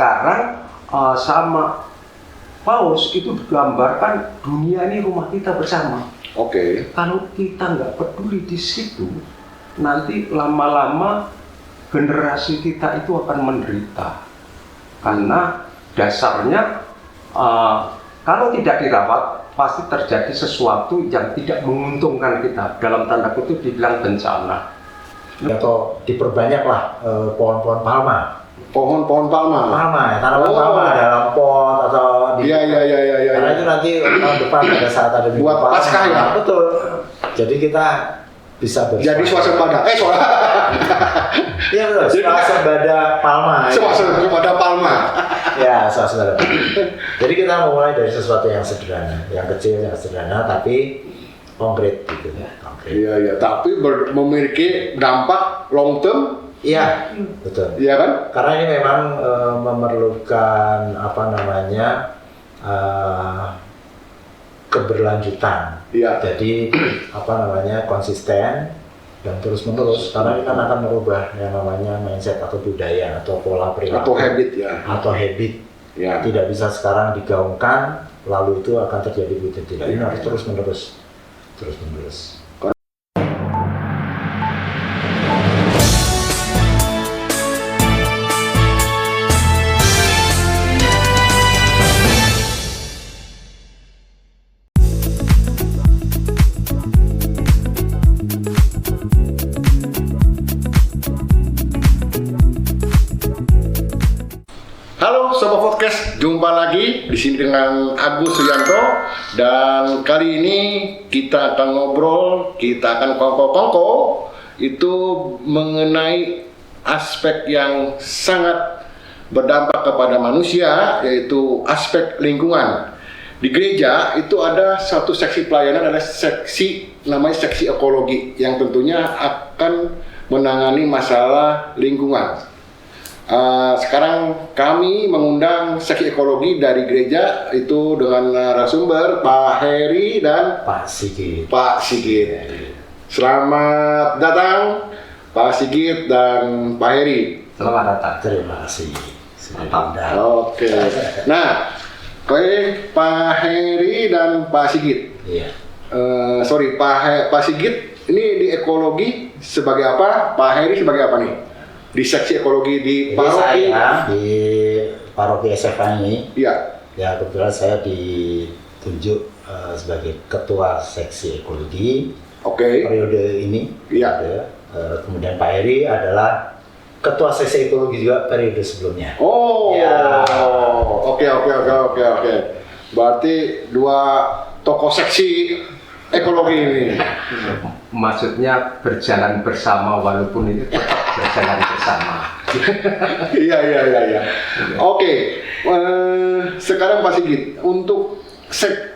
Sekarang sama Paus itu digambarkan dunia ini rumah kita bersama. Kalau kita nggak peduli di situ, nanti lama-lama generasi kita itu akan menderita. Karena dasarnya kalau tidak dirawat pasti terjadi sesuatu yang tidak menguntungkan kita. Dalam tanda kutip dibilang bencana. Atau diperbanyaklah pohon-pohon palma. Pohon-pohon palma. Palma, tanaman palma dalam pot atau di. Iya. Karena itu nanti tahun depan pada saat ada buat Paskah ya. Betul. Jadi kita bisa bersama. Jadi swasembada. Iya betul. Swasembada palma. Swasembada palma. Ya, swasembada. Jadi kita memulai dari sesuatu yang sederhana, yang kecil, yang sederhana, tapi konkret gitu ya. Iya. Tapi memiliki dampak long term. Iya, betul. Iya kan? Karena ini memang memerlukan keberlanjutan. Iya. Jadi konsisten dan terus menerus. Karena ini kan akan merubah yang namanya mindset atau budaya atau pola perilaku atau habit ya. Atau habit. Ya. Tidak bisa sekarang digaungkan lalu itu akan terjadi begitu. Ini harus terus menerus. Halo Sobat Podcast, jumpa lagi di sini dengan Agus Suyanto dan kali ini kita akan ngobrol, kita akan kongko-kongko itu mengenai aspek yang sangat berdampak kepada manusia, yaitu aspek lingkungan. Di gereja itu ada satu seksi pelayanan, ada namanya seksi ekologi yang tentunya akan menangani masalah lingkungan. Sekarang kami mengundang seksi ekologi dari gereja itu dengan narasumber Pak Heri dan Pak Sigit. Selamat datang Pak Sigit dan Pak Heri. Selamat datang. Terima kasih. Oke. Nah, Pak Heri dan Pak Sigit. Iya. Pak Sigit ini di ekologi sebagai apa? Pak Heri sebagai apa nih? Di seksi ekologi di paroki. Saya di paroki SFA ini. Iya. Ya kebetulan saya ditunjuk sebagai ketua seksi ekologi. Periode ini. Iya. Kemudian Pak Heri adalah ketua seksi ekologi juga periode sebelumnya. Oke. Berarti dua tokoh seksi ekologi ini. Maksudnya berjalan bersama walaupun ini tetap berjalan bersama. Iya. Oke. Sekarang Pak Sigit, untuk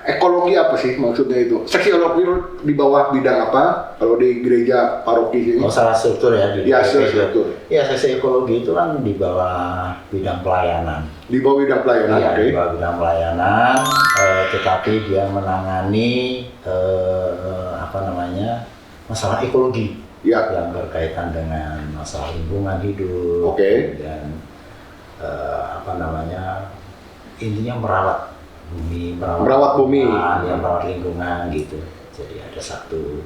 ekologi apa sih maksudnya itu? Seksi ekologi di bawah bidang apa? Kalau di gereja paroki ini? Salah struktur ya. Struktur. Ya, seksi ekologi itu kan di bawah bidang pelayanan. Di bawah bidang pelayanan. Iya, di bawah bidang pelayanan. Tetapi dia menangani masalah ekologi yang berkaitan dengan masalah lingkungan hidup. Dan intinya merawat bumi, merawat lingkungan gitu. Jadi ada satu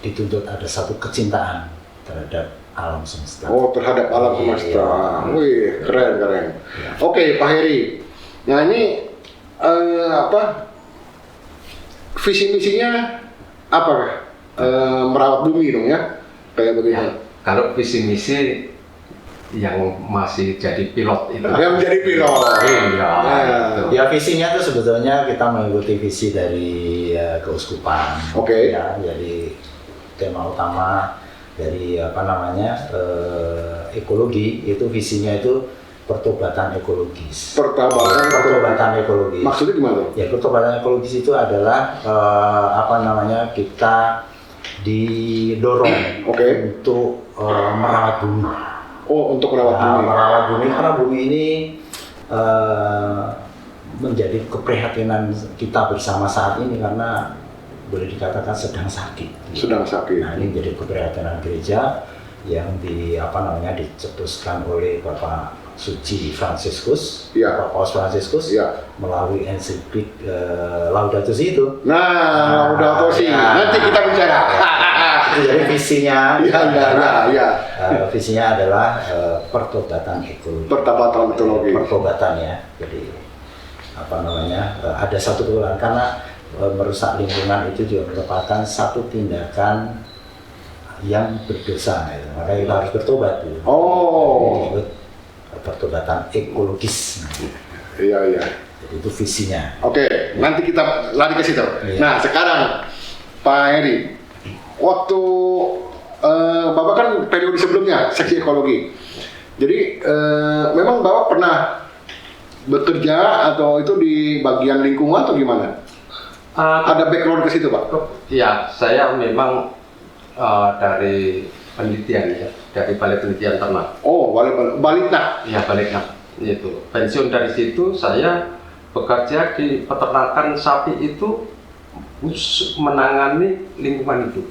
dituntut ada satu kecintaan terhadap alam semesta. Terhadap alam semesta. Wih, keren. Ya. Oke, Pak Heri. Nah ini visi misinya apa? Merawat bumi dong ya, kayak begini. Ya, kalau visi misi yang masih jadi pilot itu. Yang menjadi pilot. Iya. Ya visinya itu sebetulnya kita mengikuti visi dari keuskupan. Ya, jadi tema utama dari ekologi itu visinya itu pertobatan ekologis. Pertobatan ekologis. Maksudnya gimana? Ya, pertobatan ekologis itu adalah kita didorong untuk merawat bumi. Untuk merawat bumi. Merawat bumi karena bumi ini menjadi keprihatinan kita bersama saat ini karena boleh dikatakan sedang sakit. Nah, ini menjadi keprihatinan gereja yang dicetuskan oleh Bapak Suci Fransiskus, Ya. Paus Fransiskus, Ya. melalui ensiklik Laudato Si itu. Nah, Laudato Si. Ya. Nanti kita bicara. Itu jadi visinya, Ya. visinya adalah pertobatan ekologi. Pertobatan ekologi. Pertobatan ya. Jadi apa namanya? Ada satu keluhan karena merusak lingkungan itu juga merupakan satu tindakan yang berdosa. Gitu. Maka kita harus bertobat. Gitu. Oh. Jadi, pertobatan ekologis. Iya. Jadi itu visinya. Oke, nanti kita lari ke situ. Iya. Nah, sekarang Pak Heri, waktu Bapak kan periode sebelumnya seksi ekologi. Jadi memang Bapak pernah bekerja atau itu di bagian lingkungan atau gimana? Ada background ke situ, Pak? Ya, saya memang dari penelitian ya, dari Balai Penelitian Ternak. Oh, Balitnak. Ya, Balitnak itu. Pensiun dari situ saya bekerja di peternakan sapi itu menangani lingkungan itu.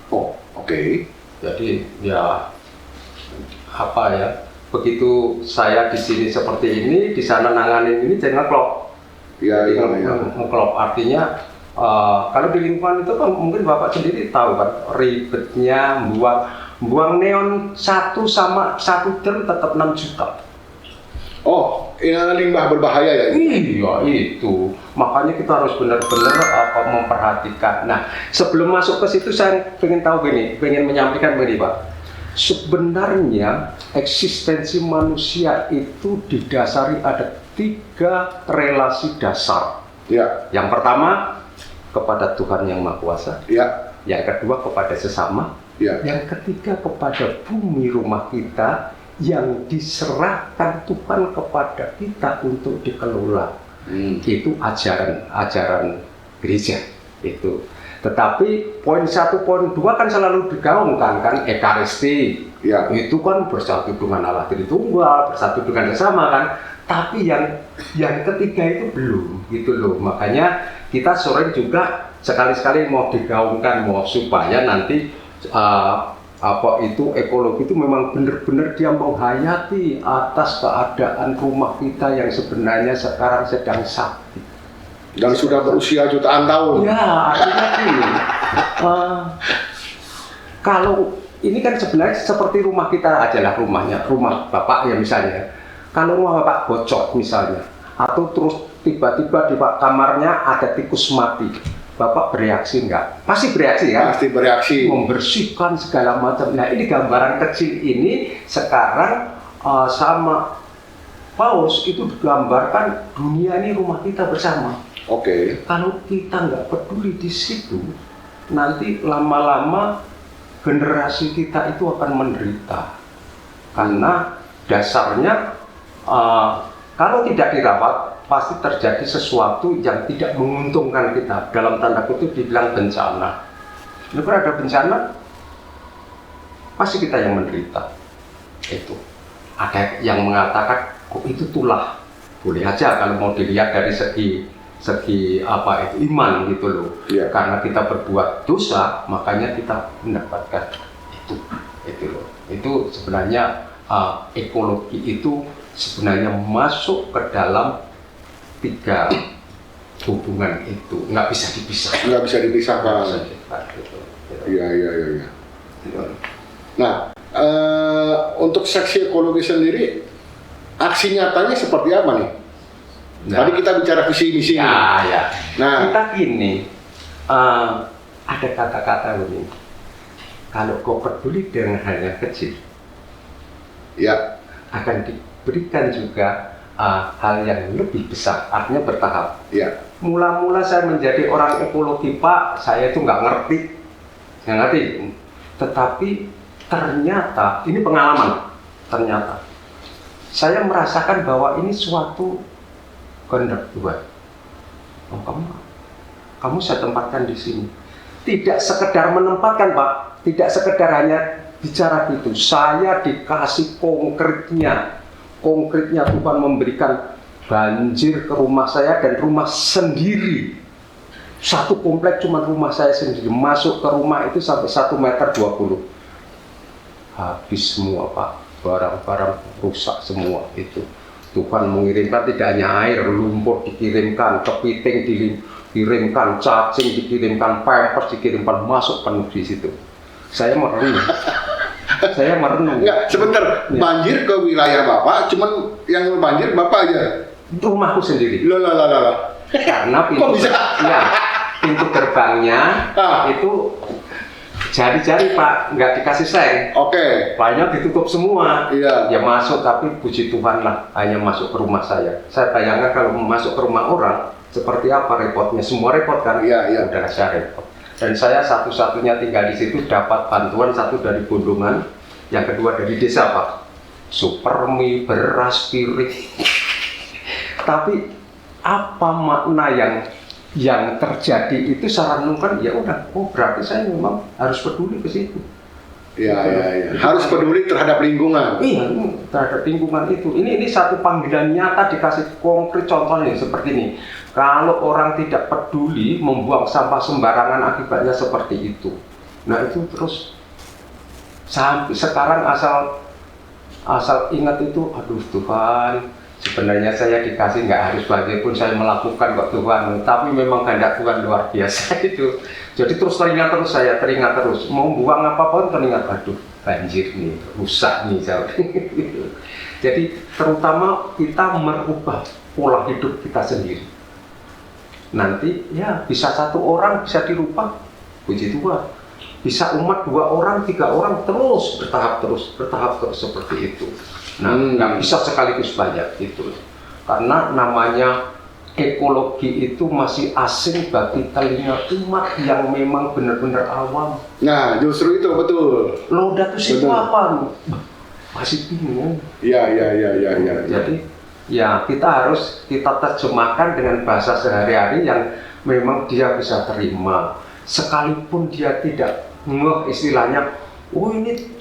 Oh, oke. Jadi ya apa ya? Begitu saya di sini seperti ini, di sana nanganin ini jadi ngeklop. Iya. Ngeklop artinya kalau di lingkungan itu kan mungkin Bapak sendiri tahu kan ribetnya buang neon satu sama satu drum tetap 6 juta. Oh, ini limbah berbahaya ya? Iya itu, makanya kita harus benar-benar memperhatikan. Nah, sebelum masuk ke situ saya ingin tahu ingin menyampaikan begini Pak. Sebenarnya eksistensi manusia itu didasari ada 3 relasi dasar. Ya. Yang pertama kepada Tuhan Yang Maha Kuasa. Ya. Yang kedua kepada sesama. Ya. Yang ketiga kepada bumi rumah kita yang diserahkan Tuhan kepada kita untuk dikelola. Itu ajaran gereja itu. Tetapi poin 1, poin 2 kan selalu digaungkan kan ekaristi. Ya. Itu kan bersatu dengan Allah Tritunggal, bersatu dengan sesama kan. Tapi yang ketiga itu belum gitu loh. Makanya kita sore juga sekali-sekali mau digaungkan supaya nanti ekologi itu memang benar-benar dia menghayati atas keadaan rumah kita yang sebenarnya sekarang sedang sakit dan sudah berusia jutaan tahun. Ya, artinya ini kalau ini kan sebenarnya seperti rumah kita aja lah, rumah Bapak ya misalnya. Kalau rumah Bapak bocor misalnya, atau terus tiba-tiba di kamarnya ada tikus mati, Bapak bereaksi enggak? Pasti bereaksi kan? Pasti bereaksi. Membersihkan segala macam. Nah ini gambaran kecil ini sekarang sama Paus itu digambarkan dunia ini rumah kita bersama. Oke. Kalau kita nggak peduli di situ, nanti lama-lama generasi kita itu akan menderita. Karena dasarnya kalau tidak dirawat pasti terjadi sesuatu yang tidak menguntungkan kita. Dalam tanda kutip dibilang bencana. Kalau ada bencana, pasti kita yang menderita. Itu. Ada yang mengatakan, kok itu tulah. Boleh aja kalau mau dilihat dari segi apa itu iman gitu loh. Yeah. Karena kita berbuat dosa, makanya kita mendapatkan itu loh. Itu sebenarnya ekologi itu sebenarnya masuk ke dalam 3 hubungan itu, nggak bisa dipisahkan. Nggak bisa dipisahkan. Gitu. Iya. Nah, untuk seksi ekologi sendiri, aksi nyatanya seperti apa nih? Nah, tadi kita bicara visi misi. Ya. Nah, kita gini, ada kata-kata begini. Kalau kau peduli dengan hal yang kecil, ya, akan diberikan juga hal yang lebih besar, artinya bertahap. Ya. Mula-mula saya menjadi orang ekologi Pak, saya itu nggak ngerti. Tetapi ternyata, ini pengalaman, ternyata saya merasakan bahwa ini suatu kehendak Tuhan. Oh, kamu saya tempatkan di sini. Tidak sekedar menempatkan Pak, tidak sekedar hanya bicara gitu. Saya dikasih konkretnya Tuhan memberikan banjir ke rumah saya dan rumah sendiri. Satu komplek cuma rumah saya sendiri. Masuk ke rumah itu sampai 1,20 meter. Habis semua Pak. barang-barang rusak semua itu. Tuhan mengirimkan tidak hanya air, lumpur dikirimkan, kepiting dikirimkan, cacing dikirimkan, pampers dikirimkan, masuk penuh di situ. Saya merenung. Enggak, sebentar. Ya. Banjir ke wilayah Bapak, cuman yang banjir Bapak aja. Rumahku sendiri. Loh. Karena pintu, Kok bisa? ya, pintu gerbangnya itu jari-jari Pak, nggak dikasih seng. Oke. Banyak ditutup semua. Iya. Ya masuk, tapi puji Tuhan lah, hanya masuk ke rumah saya. Saya bayangkan kalau masuk ke rumah orang, seperti apa repotnya? Semua repot kan? Iya. Udah saya repot. Dan saya satu-satunya tinggal di situ dapat bantuan, satu dari Bondongan, yang kedua dari desa Pak. Supermi, beras, piring. Tapi apa makna yang terjadi itu saya renungkan, ya udah, oh berarti saya memang harus peduli ke situ. Iya. Harus peduli terhadap lingkungan. Iya, terhadap lingkungan itu. Ini satu panggilan nyata, dikasih konkret contohnya seperti ini. Kalau orang tidak peduli membuang sampah sembarangan, akibatnya seperti itu. Nah itu terus sampai sekarang asal ingat itu, aduh Tuhan. Sebenarnya saya dikasih nggak harus banjir pun saya melakukan kok Tuhan, tapi memang kehendak Tuhan luar biasa itu. Jadi terus teringat terus, mau buang apapun teringat, aduh banjir nih, rusak nih saya. Jadi terutama kita merubah pola hidup kita sendiri. Nanti ya bisa satu orang bisa dirubah, puji Tuhan. Bisa umat 2 orang, 3 orang terus bertahap terus seperti itu. Nah, nggak bisa sekaligus banyak itu, karena namanya ekologi itu masih asing bagi telinga umat yang memang benar-benar awam. Nah, justru itu betul. Laudato si itu apa? Masih bingung. Iya. Jadi ya kita terjemahkan dengan bahasa sehari-hari yang memang dia bisa terima, sekalipun dia tidak istilahnya, oh ini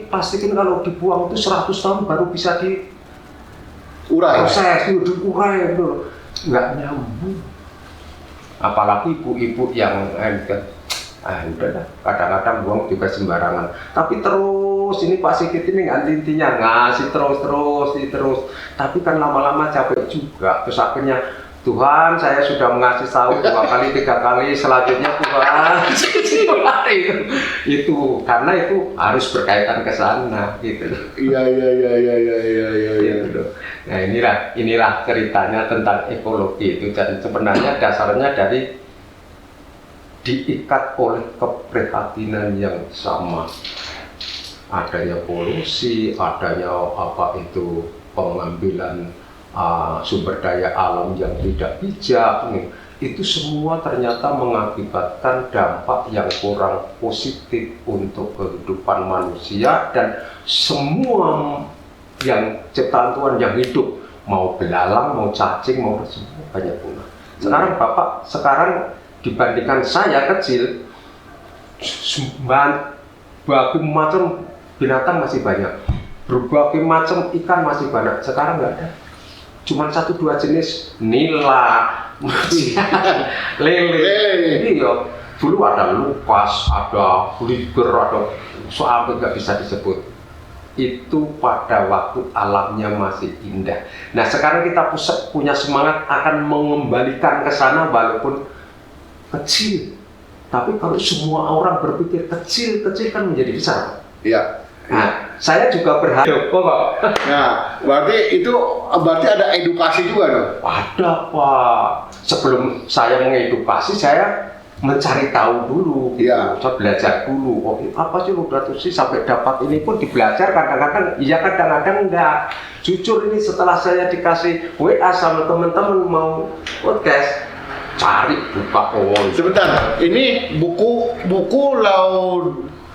pastikan kalau dibuang itu 100 tahun baru bisa proses, diurai gitu. Nggak nyambung. Apalagi ibu-ibu yang udahlah, kadang-kadang buang juga sembarangan. Tapi terus ini Pak Sigit ini intinya ngasih terus. Tapi kan lama-lama capek juga. Terus akhirnya Tuhan, saya sudah mengasih tahu 2 kali, 3 kali, selanjutnya Tuhan, itu karena itu harus berkaitan ke sana, gitu. Iya. Gitu. Nah inilah ceritanya tentang ekologi itu, dan sebenarnya dasarnya dari diikat oleh keprihatinan yang sama. Adanya polusi, adanya pengambilan sumber daya alam yang tidak bijak, itu semua ternyata mengakibatkan dampak yang kurang positif untuk kehidupan manusia dan semua yang ciptaan Tuhan yang hidup, mau belalang, mau cacing, mau semua banyak punah. Sekarang Bapak, dibandingkan saya kecil, berbagai macam binatang masih banyak, berbagai macam ikan masih banyak. Sekarang nggak ada. Cuma 1-2 jenis, nila, lele. Iya, dulu ada lupas, ada liger, ada soal nggak bisa disebut. Itu pada waktu alamnya masih indah. Nah sekarang kita punya semangat akan mengembalikan ke sana walaupun kecil. Tapi kalau semua orang berpikir kecil kan menjadi besar. Iya. Nah, saya juga berharap kok. Nah, berarti ada edukasi juga dong? Ada Pak. Sebelum saya mengedukasi, saya mencari tahu dulu. Iya. Saya belajar dulu. Oh, apa sih Laudato Si sampai dapat ini pun dibelajar kadang-kadang. Iya, kadang-kadang enggak. Jujur ini setelah saya dikasih WA sama teman-teman mau podcast, cari buka Sebentar, ini buku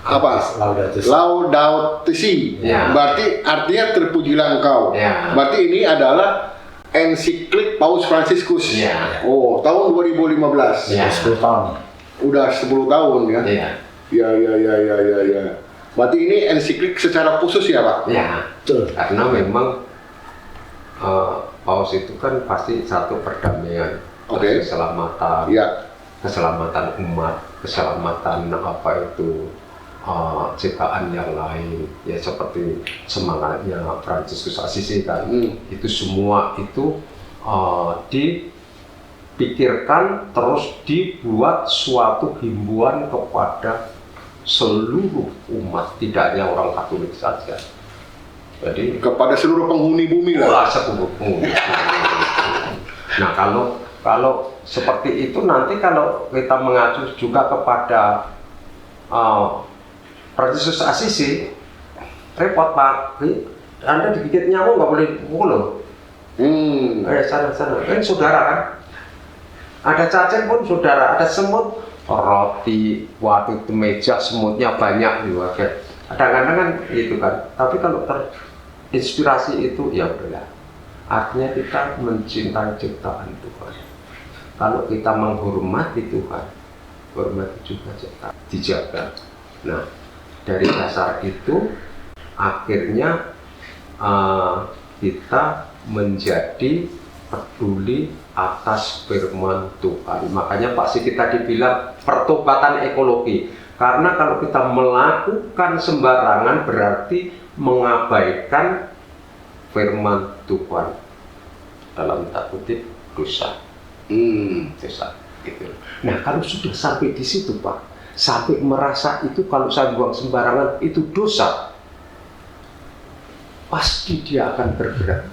Laudato Si. Ya. Berarti artinya terpujilah engkau. Ya. Berarti ini adalah ensiklik Paus Fransiskus. Ya. Oh, tahun 2015. Ya. 10 tahun. Udah 10 tahun ya. Iya. Ya. Berarti ini ensiklik secara khusus ya, Pak? Ya. Betul. Karena memang Paus itu kan pasti satu perdamaian, Oke. keselamatan, Ya. keselamatan umat, keselamatan ciptaan yang lain ya seperti semangatnya Fransiskus Assisi kan itu semua itu dipikirkan terus dibuat suatu himbauan kepada seluruh umat, tidak hanya orang Katolik saja. Jadi Kepada seluruh penghuni bumi lah. seluruh penghuni. Nah kalau seperti itu nanti kalau kita mengacu juga kepada Fransiskus Assisi, repot Pak. Anda digigit nyamuk nggak boleh pukul loh. Sana. Ini saudara kan? Ada cacing pun saudara, ada semut, roti, waktu itu meja semutnya banyak juga. Kadang-kadang kan gitu kan. Tapi kalau terinspirasi itu ya udahlah. Artinya kita mencintai ciptaan Tuhan. Kalau kita menghormati Tuhan, hormati juga ciptaan, dijaga. Nah, dari dasar itu akhirnya kita menjadi peduli atas firman Tuhan. Makanya Pak Sigit tadi bilang pertobatan ekologi. Karena kalau kita melakukan sembarangan berarti mengabaikan firman Tuhan. Dalam tanda kutip dosa. Dosa. Gitu. Nah kalau sudah sampai di situ Pak, sampai merasa itu kalau saya buang sembarangan itu dosa, pasti dia akan bergerak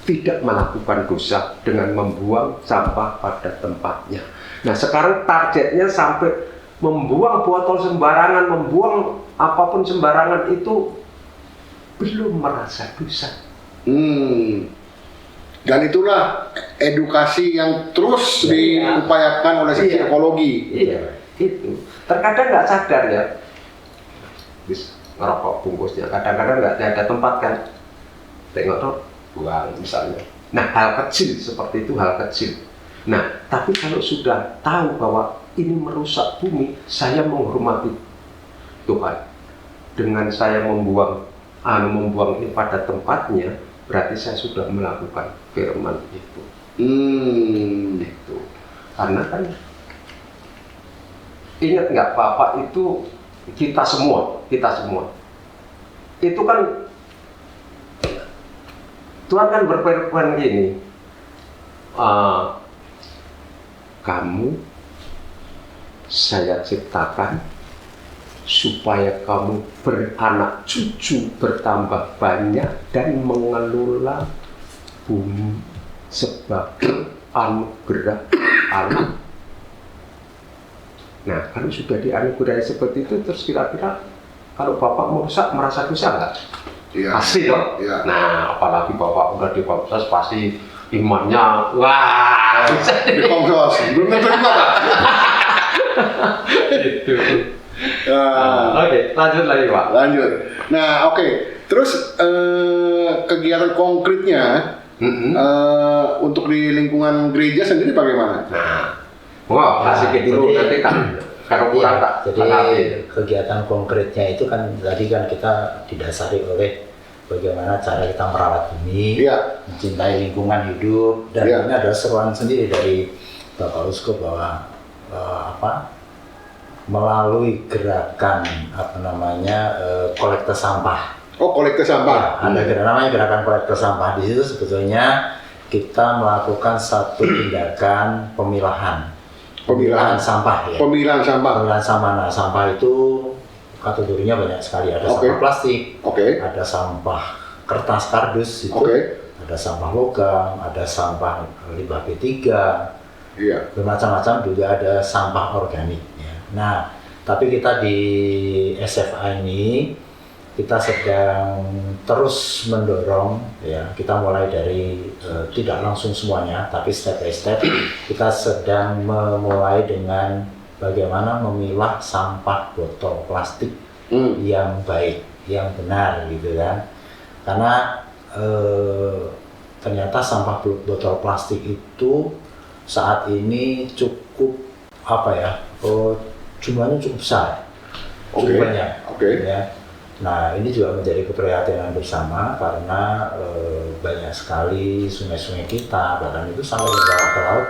tidak melakukan dosa dengan membuang sampah pada tempatnya. Nah sekarang targetnya sampai membuang botol sembarangan, membuang apapun sembarangan itu belum merasa dosa. Dan itulah edukasi yang terus diupayakan oleh seksi ekologi. Iya, itu. Terkadang nggak sadar ya, bis ngerokok bungkusnya. Kadang-kadang nggak ada tempat kan, tengok tuh buang misalnya. Nah hal kecil seperti itu hal kecil. Nah tapi kalau sudah tahu bahwa ini merusak bumi, saya menghormati Tuhan. Dengan saya membuang ini pada tempatnya, berarti saya sudah melakukan firman itu. Itu. Karena kan ingat nggak Bapak itu kita semua itu kan Tuhan kan berfirman gini, kamu saya ciptakan supaya kamu beranak cucu bertambah banyak dan mengelola bumi sebagai anugerah Allah. Nah, kalau sudah dianugerahi seperti itu, terus kira-kira kalau Bapak merusak merasa dosa nggak? Iya. Pasti dong. Iya. Nah, apalagi Bapak udah dibaptis pasti imannya wah Dikongsos. Belum tentu juga Pak. itu. Oke, lanjut lagi Pak. Lanjut. Nah, oke. Terus kegiatan konkretnya untuk di lingkungan gereja sendiri bagaimana? Wah, kasih ke dulu nanti kan kalau kurang tak. Jadi kegiatan konkretnya itu kan tadi kan kita didasari oleh bagaimana cara kita merawat bumi, mencintai lingkungan hidup, dan ini adalah seruan sendiri dari Bapak Uskup bahwa melalui gerakan kolektor sampah. Oh, kolektor sampah. Ya, ada namanya gerakan kolektor sampah. Di situ sebetulnya kita melakukan satu tindakan pemilahan sampah ya. Pemilahan sampah. Nah, sampah itu kategorinya banyak sekali. Ada sampah plastik, ada sampah kertas kardus itu, ada sampah logam, ada sampah limbah B3, bermacam-macam, juga ada sampah organik. Ya. Nah, tapi kita di SFA ini kita sedang terus mendorong ya, kita mulai dari tidak langsung semuanya tapi step by step kita sedang memulai dengan bagaimana memilah sampah botol plastik yang baik, yang benar gitu kan. Karena ternyata sampah botol plastik itu saat ini cukup jumlahnya cukup besar, cukup banyak. Ya. Nah ini juga menjadi keprihatinan bersama karena banyak sekali sungai-sungai kita, bahkan itu sampai ke bawah ke laut,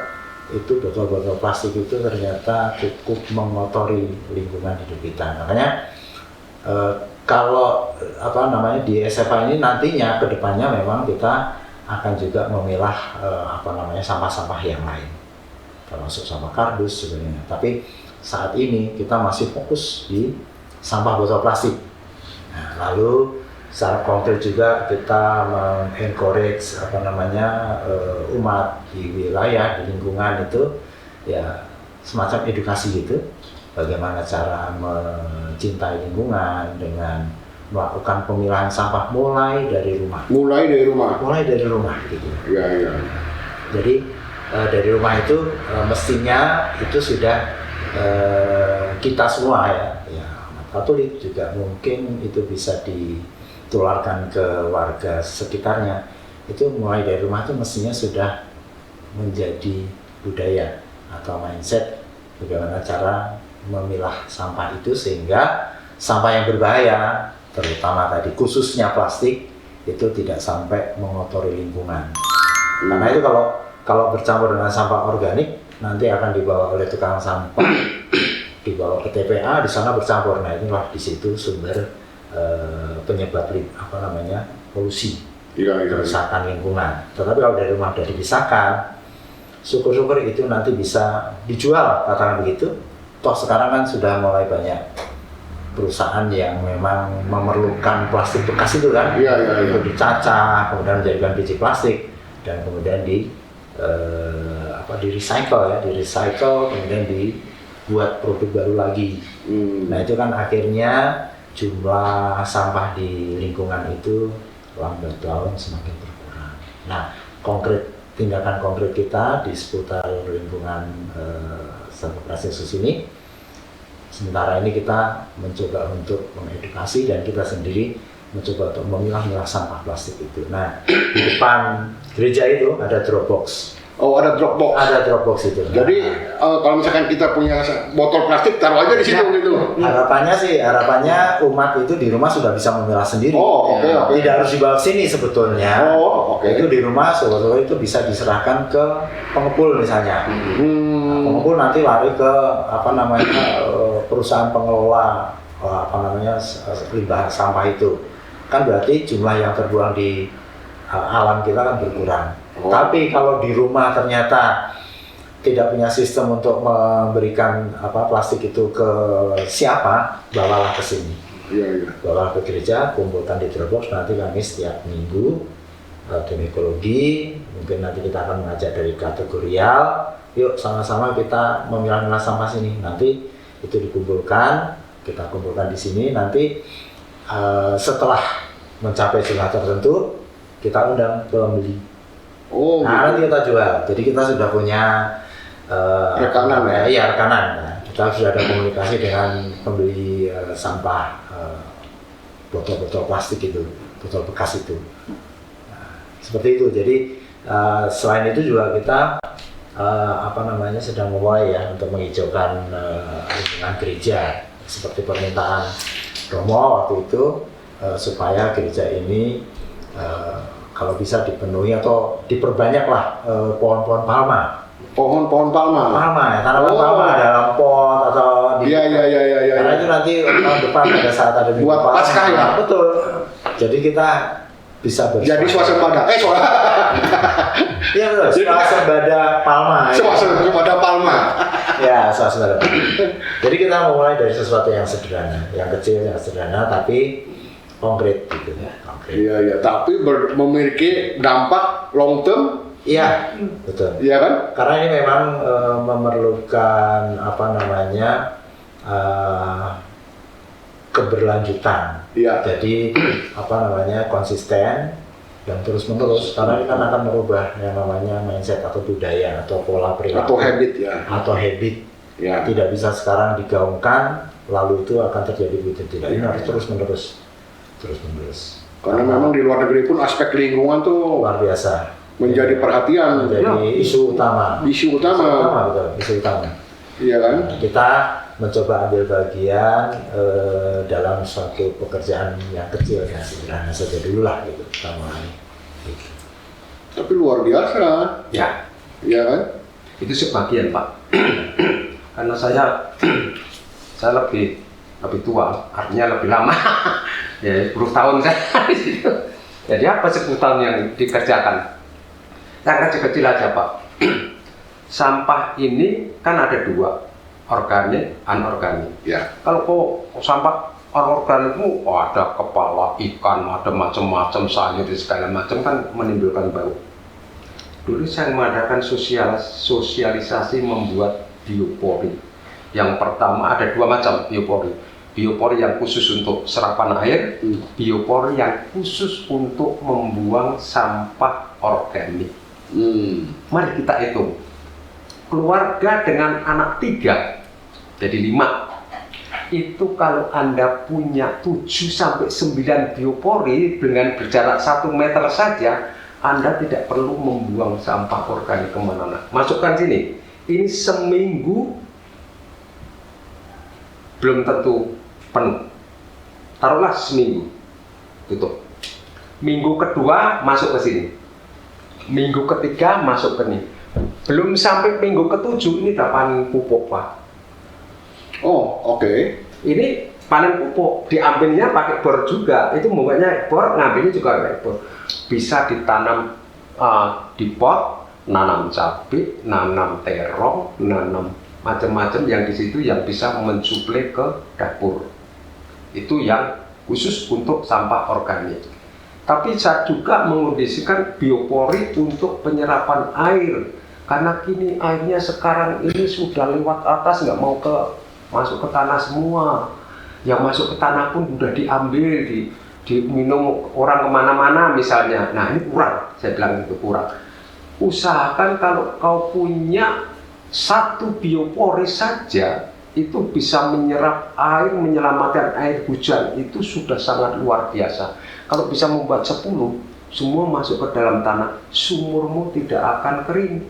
itu botol-botol plastik itu ternyata cukup mengotori lingkungan hidup kita. Makanya Kalau apa namanya di SFA ini nantinya kedepannya memang kita akan juga memilah apa namanya sampah-sampah yang lain, termasuk sampah kardus sebenarnya. Tapi saat ini kita masih fokus di sampah botol plastik. Nah, lalu secara konkret juga kita mengencourage apa namanya umat di wilayah, di lingkungan itu ya semacam edukasi gitu, bagaimana cara mencintai lingkungan dengan melakukan pemilahan sampah mulai dari rumah. Mulai dari rumah. Gitu. Iya. Jadi dari rumah itu mestinya itu sudah kita semua ya umat Katolik juga mungkin itu bisa ditularkan ke warga sekitarnya. Itu mulai dari rumah itu mestinya sudah menjadi budaya atau mindset bagaimana cara memilah sampah itu sehingga sampah yang berbahaya, terutama tadi khususnya plastik, itu tidak sampai mengotori lingkungan. Karena itu kalau bercampur dengan sampah organik nanti akan dibawa oleh tukang sampah, dibawa ke TPA, di sana bercampur. Nah inilah di situ sumber penyebab apa namanya polusi, kerusakan lingkungan. Tetapi kalau dari rumah sudah dipisahkan, syukur-syukur itu nanti bisa dijual, katakan begitu. Toh sekarang kan sudah mulai banyak perusahaan yang memang memerlukan plastik bekas itu kan, itu dicacah, kemudian menjadikan biji plastik dan kemudian di recycle, kemudian dibuat produk baru lagi. Nah itu kan akhirnya jumlah sampah di lingkungan itu lambat laun semakin berkurang. Nah tindakan konkret kita di seputar lingkungan Sampah Plastik Yesus ini, sementara ini kita mencoba untuk mengedukasi dan kita sendiri mencoba untuk memilah-milah sampah plastik itu. Nah, di depan gereja itu ada drop box. Oh, ada drop box. Ada drop box itu. Jadi kalau misalkan kita punya botol plastik, taruh aja di situ gitu. Harapannya umat itu di rumah sudah bisa memilah sendiri. Oh, oke. Tidak harus dibawa ke sini sebetulnya. Oh, oke. Itu di rumah sebetulnya itu bisa diserahkan ke pengepul misalnya. Nah, pengepul nanti lari ke apa namanya perusahaan pengelola limbah sampah itu. Kan berarti jumlah yang terbuang di alam kita kan berkurang. Tapi kalau di rumah ternyata tidak punya sistem untuk memberikan plastik itu ke siapa, bawalah ke sini. Bawalah ke gereja, kumpulkan di drop box. Nanti kami setiap minggu tim ekologi, mungkin nanti kita akan mengajak dari kategorial, yuk sama-sama kita memilah-milah sampah sini. Nanti itu dikumpulkan, kita kumpulkan di sini. Nanti setelah mencapai jumlah tertentu, kita undang pembeli. Nanti kita jual. Jadi kita sudah punya rekanan ya? Iya, rekanan. Nah, kita sudah ada komunikasi dengan pembeli sampah botol-botol plastik itu, botol bekas itu. Nah, seperti itu. Jadi selain itu juga kita sedang memulai ya untuk menghijaukan lingkungan gereja seperti permintaan Romo waktu itu supaya gereja ini kalau bisa dipenuhi atau diperbanyaklah pohon-pohon palma. Pohon-pohon palma. Ya, tanaman palma dalam pot atau di. Iya. Karena itu nanti tahun depan pada saat ada minggu buat palma. Paskah ya. Betul. Jadi kita bisa jadi swasembada. Iya betul. Swasembada palma. Swasembada palma. Ya, swasembada. Jadi kita memulai dari sesuatu yang sederhana, yang kecil, yang sederhana, tapi konkret gitu ya. Iya. Tapi memiliki dampak long term. Iya, betul. Iya kan? Karena ini memang memerlukan keberlanjutan. Iya. Jadi konsisten dan terus menerus. Karena ini kan akan merubah yang namanya mindset atau budaya atau pola perilaku atau habit ya. Ya. Tidak bisa sekarang digaungkan lalu itu akan terjadi begitu tidak. Ini harus terus menerus. Karena memang di luar negeri pun aspek lingkungan tuh luar biasa menjadi perhatian, menjadi isu utama. Isu utama. Iya kan? Kita mencoba ambil bagian dalam suatu pekerjaan yang kecil yang sederhana saja dulu lah gitu. Tapi luar biasa. Ya. Iya kan? Itu sebagian Pak. Karena saya lebih lebih tua, artinya lebih lama. Ya 10 tahun saya di situ. Jadi apa 10 tahun yang dikerjakan? Yang kecil-kecil aja Pak. Sampah ini kan ada dua, organik, anorganik. Ya. Kalau kok sampah anorganik itu ada kepala ikan, ada macam-macam sayur segala macam kan menimbulkan bau. Dulu saya mengadakan sosialisasi membuat biopori. Yang pertama ada dua macam biopori. Biopori yang khusus untuk serapan air, biopori yang khusus untuk membuang sampah organik. Mari kita hitung. Keluarga dengan anak 3, jadi 5. Itu kalau Anda punya 7-9 biopori dengan berjarak 1 meter saja, Anda tidak perlu membuang sampah organik kemana-mana. Masukkan sini. Ini seminggu belum tentu penuh. Taruhlah seminggu, tutup. Minggu kedua masuk ke sini. Minggu ketiga masuk ke sini. Belum sampai minggu ke-7 ini udah panen pupuk Pak. Oh, oke. Ini panen pupuk, diambilnya pakai bor juga. Itu membuatnya bor, ngambilnya juga pakai bor. Bisa ditanam di pot, nanam cabai, nanam terong, nanam macam-macam yang di situ yang bisa mensuplai ke dapur. Itu yang khusus untuk sampah organik. Tapi saya juga mengondisikan biopori untuk penyerapan air. Karena kini airnya sekarang ini sudah lewat atas, nggak mau masuk ke tanah semua. Yang masuk ke tanah pun sudah diambil, diminum orang kemana-mana misalnya. Nah ini kurang, saya bilang itu kurang. Usahakan kalau kau punya 1 biopori saja, itu bisa menyerap air, menyelamatkan air hujan, itu sudah sangat luar biasa. Kalau bisa membuat 10, semua masuk ke dalam tanah, sumurmu tidak akan kering.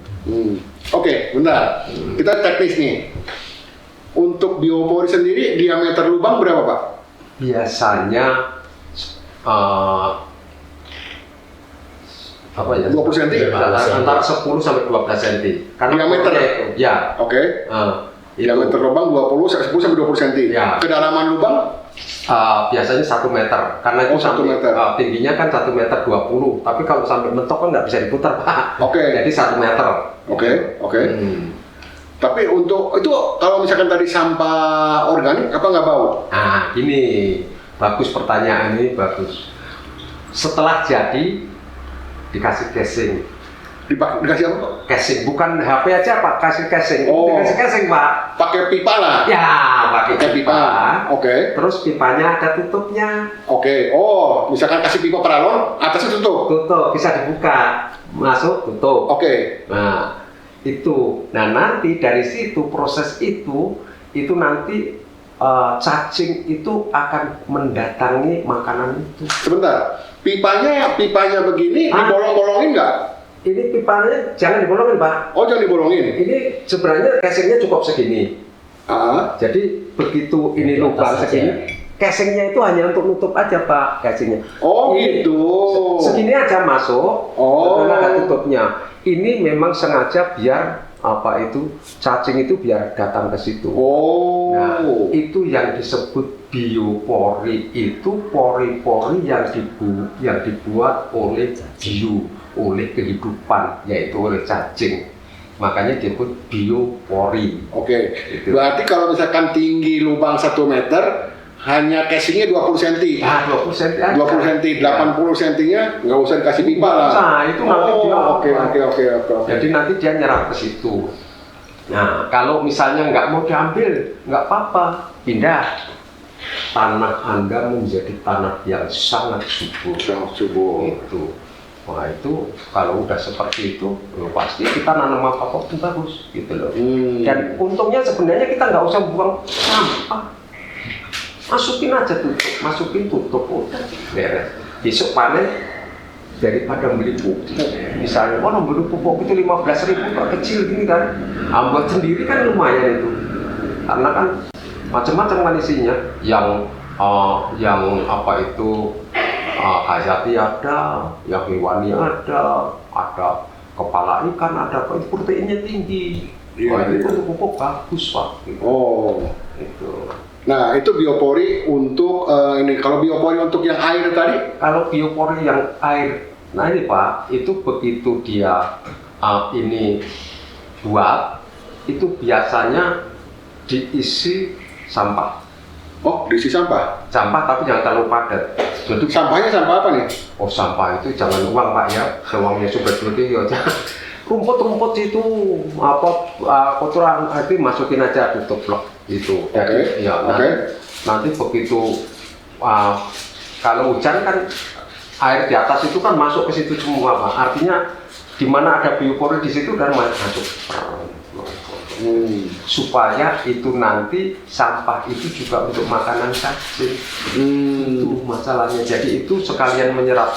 Oke, benar. Kita teknis nih. Untuk biopori sendiri, diameter lubang berapa Pak? Biasanya 20 cm? Antara 10 sampai 12 cm. Karena diameter itu, ya. Oke. Diameter lubang 10 sampai 20 cm. Ya. Kedalaman lubang? Biasanya 1 meter. Karena itu 1 meter. Tingginya kan 1 meter 20. Tapi kalau sampai mentok kan nggak bisa diputar Pak. Oke. Jadi 1 meter. Oke. Tapi untuk itu kalau misalkan tadi sampah organik apa nggak bau? Nah, gini, bagus pertanyaan ini bagus. Setelah jadi dikasih casing. Dikasih apa Pak? Casing, bukan HP aja Pak, kasih casing. Oh. Dikasih casing Pak. Pakai pipa lah. Ya, pakai pipa. Oke. Terus pipanya ada tutupnya. Oke. Oh, misalkan kasih pipa paralon, atasnya tutup. Tutup, bisa dibuka. Masuk, tutup. Oke. Nah, itu. Nah, nanti dari situ proses itu nanti cacing itu akan mendatangi makanan itu. Sebentar. Pipanya begini dibolong-bolongin nggak? Ini pipanya jangan dibolongin Pak. Oh, jangan dibolongin. Ini sebenarnya casingnya cukup segini. Jadi begitu ini lubang segini, casingnya itu hanya untuk nutup aja Pak, casingnya. Oh ini, gitu. Segini aja masuk. Oh. Karena ada tutupnya. Ini memang sengaja biar cacing itu biar datang ke situ. Oh. Nah, itu yang disebut biopori. Itu pori-pori yang dibuat oleh bio, oleh kehidupan, yaitu oleh cacing. Makanya disebut biopori. Oke. Gitu. Berarti kalau misalkan tinggi lubang 1 meter, hanya casingnya 20 cm. Nah, 20 cm aja. 20 cm, 80 cm-nya nggak usah dikasih pipa lah. Nah, itu nanti dia. Oke. Jadi nanti dia nyerap ke situ. Nah, kalau misalnya nggak mau diambil, nggak apa-apa, pindah. Tanah Anda menjadi tanah yang sangat subur. Itu. Nah, itu kalau udah seperti itu, pasti kita nanam apa-apa pun bagus, gitu loh. Dan untungnya sebenarnya kita nggak usah buang sampah. Masukin aja tutup, udah beres. Besok panen daripada beli pupuk. Misalnya, beli pupuk itu 15.000 Pak, kecil gini kan. Buat sendiri kan lumayan itu. Karena kan macam-macam kan isinya. Yang hayati ada, yang hewani ada kepala ikan ada, itu proteinnya tinggi. Itu pupuk bagus Pak. Gitu. Oh. Itu. Nah, itu biopori untuk ini. Kalau biopori untuk yang air tadi? Kalau biopori yang air, nah ini Pak, itu begitu dia ini buat, itu biasanya diisi sampah. Oh, diisi sampah. Sampah tapi jangan terlalu padat. Jadi Sampahnya sampah apa nih? oh sampah itu jangan uang Pak ya, uangnya seperti ya. Rumput-rumput itu kotoran itu masukin aja tutup blok gitu. Jadi ya nanti begitu kalau hujan kan air di atas itu kan masuk ke situ semua Pak. Artinya di mana ada biopori di situ dan masuk. Supaya itu nanti sampah itu juga untuk makanan cacing. Itu masalahnya. Jadi itu sekalian menyerap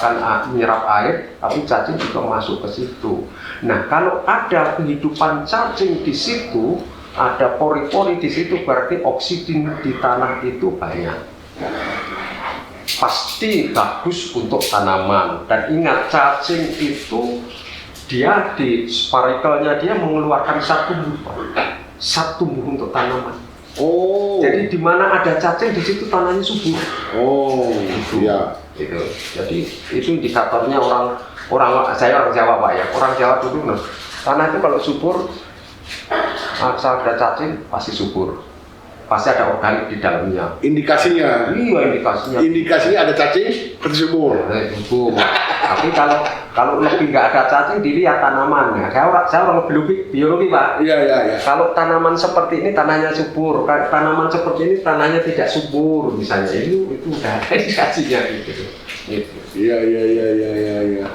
air, tapi cacing juga masuk ke situ. Nah, kalau ada kehidupan cacing di situ, ada pori-pori di situ, berarti oksigen di tanah itu banyak. Pasti bagus untuk tanaman. Dan ingat, cacing itu dia di sparikelnya dia mengeluarkan satu tumbuh untuk tanaman. Oh. Jadi di mana ada cacing di situ tanahnya subur. Oh, iya. Gitu. Jadi itu indikatornya saya orang Jawa Pak ya. Orang Jawa dulu tanah itu kalau subur asal ada cacing pasti subur. Pasti ada organik di dalamnya. Indikasinya. Iya indikasinya. Indikasinya ada cacing, pasti subur. Subur. Tapi kalau lebih nggak ada cacing dilihat tanaman. Nah, saya orang biologi Pak. Iya. Kalau tanaman seperti ini tanahnya subur, tanaman seperti ini tanahnya tidak subur misalnya, itu udah ada indikasinya gitu. Iya.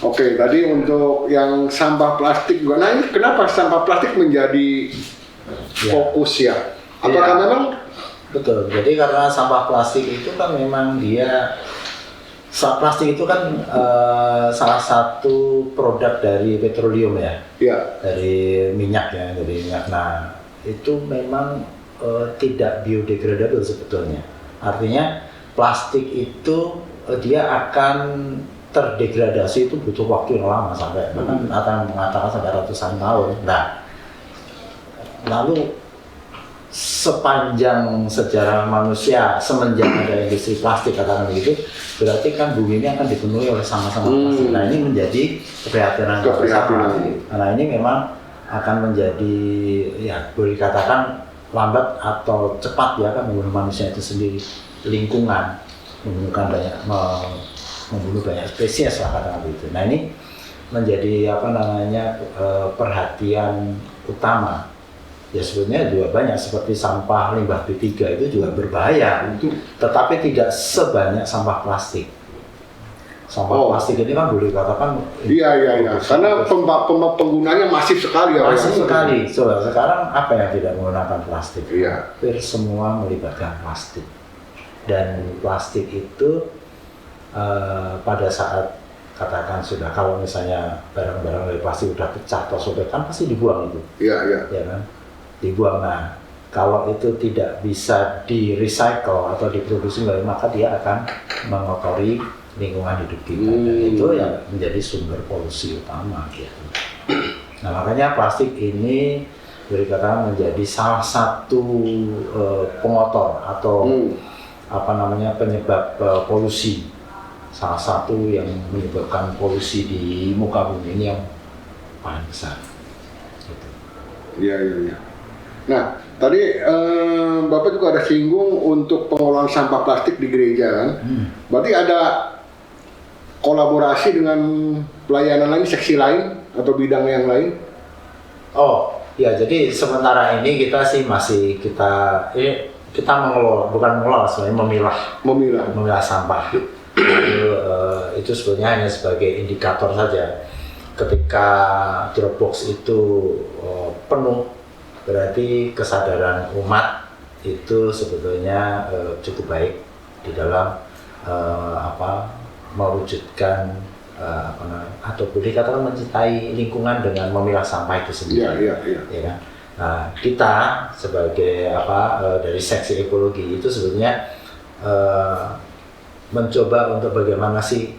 Oke, tadi untuk yang sampah plastik juga. Nah, ini kenapa sampah plastik menjadi fokus ya? Apakah memang betul? Jadi karena sampah plastik itu kan memang plastik itu kan salah satu produk dari petroleum ya, dari minyak ya, dari minyak. Nah, itu memang tidak biodegradable sebetulnya. Artinya plastik itu dia akan terdegradasi itu butuh waktu yang lama sampai bahkan akan mengatakan sampai ratusan tahun. Nah, lalu sepanjang sejarah manusia semenjak ada industri plastik katakan begitu, berarti kan bumi ini akan dipenuhi oleh sampah-sampah plastik. Nah, ini menjadi keprihatinan bersama. Karena ini memang akan menjadi ya boleh dikatakan lambat atau cepat ya kan membunuh manusia itu sendiri, lingkungan, membunuh banyak spesies lah katakan begitu. Nah, ini menjadi perhatian utama. Ya sebetulnya juga banyak seperti sampah limbah B3 itu juga berbahaya, tetapi tidak sebanyak sampah plastik. Sampah plastik ini kan boleh dikatakan iya. Karena penggunanya masif sekali ya. Masif sekali. Coba sekarang apa yang tidak menggunakan plastik? Iya. Hampir semua melibatkan plastik. Dan plastik itu pada saat katakan sudah kalau misalnya barang-barang dari plastik sudah pecah atau sobek kan pasti dibuang itu. Iya. Ya kan? Dibuang. Nah, kalau itu tidak bisa di-recycle atau diproduksi kembali, maka dia akan mengotori lingkungan hidup kita. Dan itu yang menjadi sumber polusi utama gitu. Nah, makanya plastik ini dikatakan menjadi salah satu pengotor atau penyebab polusi. Salah satu yang menyebabkan polusi di muka bumi ini yang paling besar. Gitu. Iya. Nah, tadi Bapak juga ada singgung untuk pengelolaan sampah plastik di gereja kan? Berarti ada kolaborasi dengan pelayanan lain, seksi lain atau bidang yang lain? Oh, ya jadi sementara ini kita mengelola, bukan mengelola, sebenarnya memilah sampah. Itu sebetulnya hanya sebagai indikator saja. Ketika Dropbox itu penuh, berarti kesadaran umat itu sebetulnya cukup baik di dalam mewujudkan atau boleh dikatakan mencintai lingkungan dengan memilah sampah itu sendiri. Iya. Ya kan? Nah, kita sebagai dari seksi ekologi itu sebetulnya mencoba untuk bagaimana sih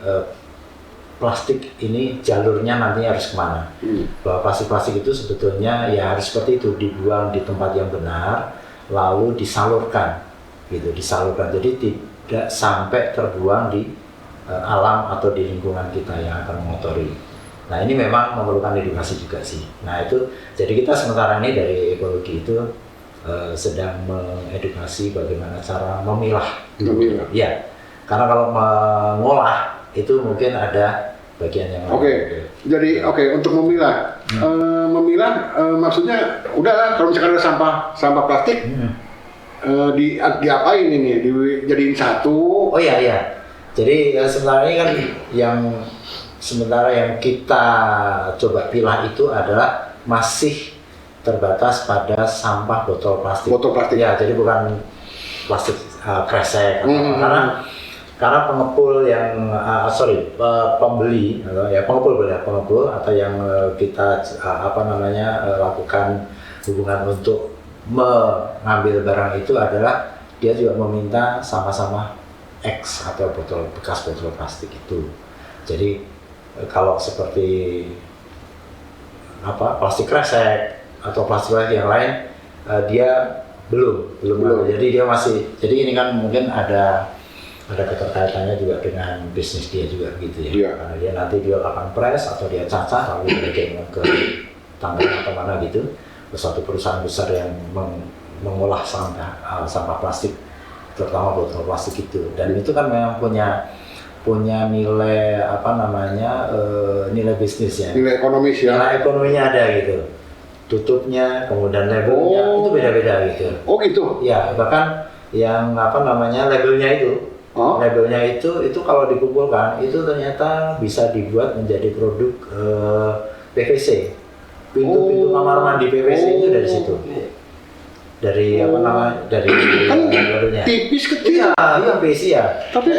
plastik ini jalurnya nantinya harus kemana. Bahwa plastik itu sebetulnya ya harus seperti itu, dibuang di tempat yang benar, lalu disalurkan gitu, disalurkan, jadi tidak sampai terbuang di alam atau di lingkungan kita yang akan mengotori. Nah ini memang memerlukan edukasi juga sih. Nah itu jadi kita sementara ini dari ekologi itu sedang mengedukasi bagaimana cara memilah. Memilah. Ya, karena kalau mengolah itu mungkin ada bagian yang lain. Oke, jadi untuk memilah, maksudnya udah kalau misalkan ada sampah plastik, diapain ini? Dijadiin satu? Oh iya. Jadi sebenarnya kan sementara yang kita coba pilah itu adalah masih terbatas pada sampah botol plastik. Botol plastik. Ya, jadi bukan plastik kresek karena pengepul yang pembeli pengepul atau yang kita lakukan hubungan untuk mengambil barang itu adalah dia juga meminta sama-sama X atau bekas botol plastik itu. Jadi kalau seperti plastik kresek atau plastik yang lain dia belum. Jadi dia masih. Jadi ini kan mungkin ada keterkaitannya juga dengan bisnis dia juga gitu ya. Yeah. Karena dia nanti dia akan press atau dia cacah lalu dikirim ke Tangerang atau mana gitu ke suatu perusahaan besar yang mengolah sampah plastik, terutama botol plastik itu. Dan itu kan memang punya nilai nilai bisnisnya. Nilai ekonomis ya. Nilai ekonominya ada gitu. Tutupnya, kemudian labelnya itu beda-beda gitu. Oh gitu. Ya, bahkan yang labelnya itu. Labelnya itu kalau dikumpulkan itu ternyata bisa dibuat menjadi produk PVC. Pintu-pintu kamar mandi PVC itu dari situ. Dari dari kan labelnya. tipis kecil. Iya PVC ya. Tapi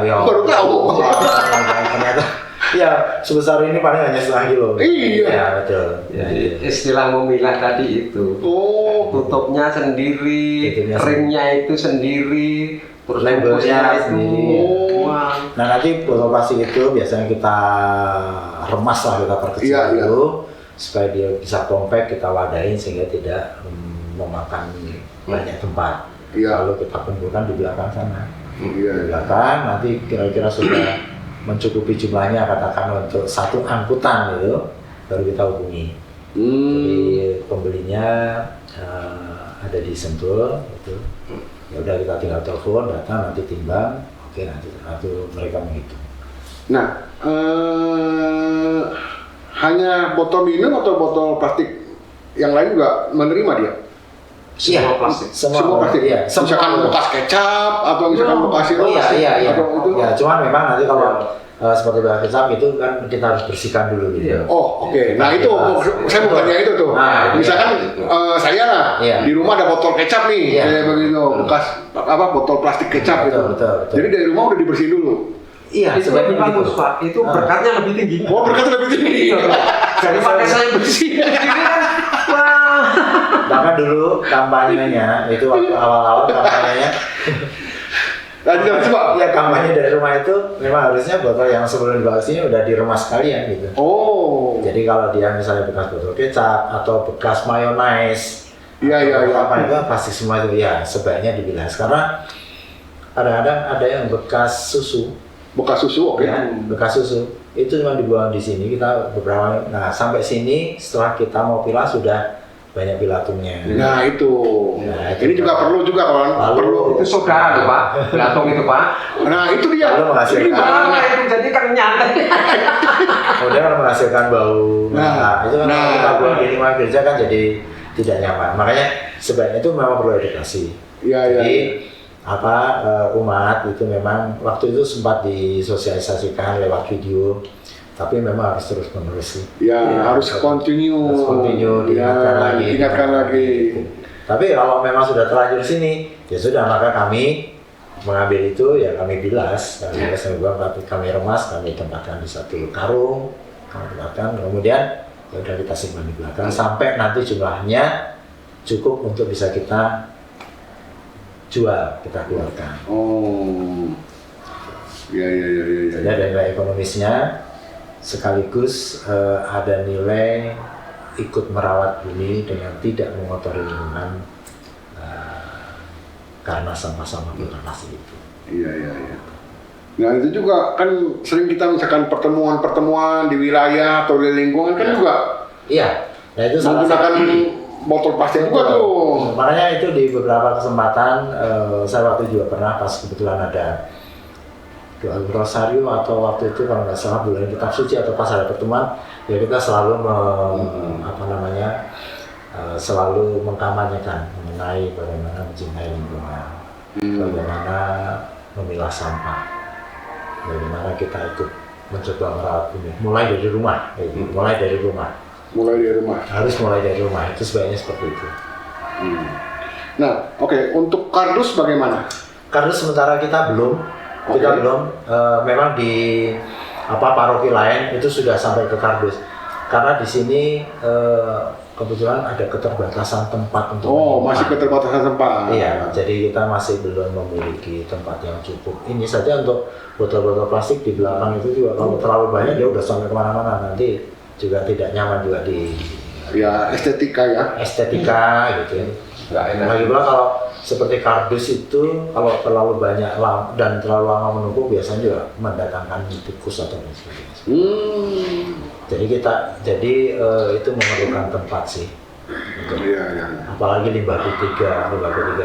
baru tahu. Ternyata ya sebesar ini paling hanya setengah kilo. Iya. Ya betul. Jadi istilah memilah tadi itu. Tutupnya sendiri, ringnya itu sendiri, terus labelnya sendiri. Nah nanti botol plastik itu biasanya kita remas lah, kita perkecil dulu supaya dia bisa compact, kita wadahin sehingga tidak memakan banyak tempat. Lalu kita kumpulkan di belakang sana. Di belakang nanti kira-kira sudah mencukupi jumlahnya, katakan untuk satu angkutan itu baru kita hubungi. Jadi pembelinya ada di Sentul itu. Ya udah kita tinggal telepon, datang, nanti timbang, oke nanti mereka menghitung. Nah, hanya botol minum atau botol plastik yang lain juga menerima dia? Semua plastik. Semua plastik. Iya. Misalkan bekas kecap atau misalkan bekas sirup. Iya. Atau itu. Ya, cuman memang nanti kalau seperti bekas kecap itu kan kita harus bersihkan dulu gitu. Oh, oke. Nah, itu saya mau tanya itu tuh. Nah, misalkan saya lah di rumah ada botol kecap nih, kayak begitu, bekas botol plastik kecap gitu. Betul. Jadi dari rumah udah dibersihin dulu. Iya, itu lebih bagus Pak. Itu berkatnya lebih tinggi. Oh, berkatnya lebih tinggi. Jadi pakai saya bersih. Bahkan dulu kampanyenya itu waktu awal-awal kampanyenya. Lanjut coba. Ya kampanye dari rumah itu memang harusnya botol yang sebelum dibawa sini udah diremas sekalian gitu. Oh. Jadi kalau dia misalnya bekas botol kecap atau bekas mayonaise, apa itu plastik semua itu ya sebaiknya dibilas karena kadang-kadang ada yang bekas susu. Bekas susu, oke. Ya, bekas susu itu cuma dibuang di sini kita beberapa. Nah sampai sini setelah kita mau pilah sudah banyak pilatumnya. Nah itu ini juga perlu juga kan? Perlu. Itu saudara tuh Pak, pilatum itu Pak. Nah itu dia. Lalu menghasilkan. Itu jadi kan nyantai. Kemudian menghasilkan bau. Itu kan kalau kita buang di lingkungan kerja kan jadi tidak nyaman. Makanya sebaiknya itu memang perlu edukasi. Jadi umat itu memang waktu itu sempat disosialisasikan lewat video. Tapi memang harus terus menerus sih. Harus continue diingatkan lagi. Tapi kalau memang sudah terlanjur sini, ya sudah maka kami mengambil itu ya kami bilas, kami remas, kami tempatkan di satu karung, kemudian ya udah kita simpan di belakang sampai nanti jumlahnya cukup untuk bisa kita jual, kita keluarkan. Jadi ada nilai ekonomisnya. Sekaligus ada nilai ikut merawat bumi dengan tidak mengotori lingkungan karena sampah-sampah plastik itu. Iya, iya, iya. Nah itu juga kan sering kita misalkan pertemuan-pertemuan di wilayah atau di lingkungan kan juga Iya, nah itu salah menggunakan satu botol plastik juga tuh. Makanya itu di beberapa kesempatan saya waktu juga pernah pas kebetulan ada doa Rosario atau waktu itu kalau nggak salah bulan kitab suci atau pas ada pertemuan ya kita selalu selalu mengkampanyekan mengenai bagaimana mencintai lingkungan, bagaimana memilah sampah, bagaimana kita ikut mencoba merawat bumi mulai dari rumah, mulai dari rumah. Harus mulai dari rumah, itu sebaiknya seperti itu. Nah, oke, untuk kardus bagaimana? Kardus sementara kita belum, memang di paroki lain itu sudah sampai ke kardus. Karena di sini kebetulan ada keterbatasan tempat untuk masih keterbatasan tempat. Iya, jadi kita masih belum memiliki tempat yang cukup. Ini saja untuk botol-botol plastik di belakang itu juga kalau terlalu banyak dia udah sampai kemana-mana, nanti juga tidak nyaman juga di estetika gitu ya. Nggak enak. Lagi pula kalau seperti kardus itu kalau terlalu banyak dan terlalu lama menumpuk biasanya juga mendatangkan tikus atau lain sebagainya. Jadi itu memerlukan tempat sih. Apalagi limbah B3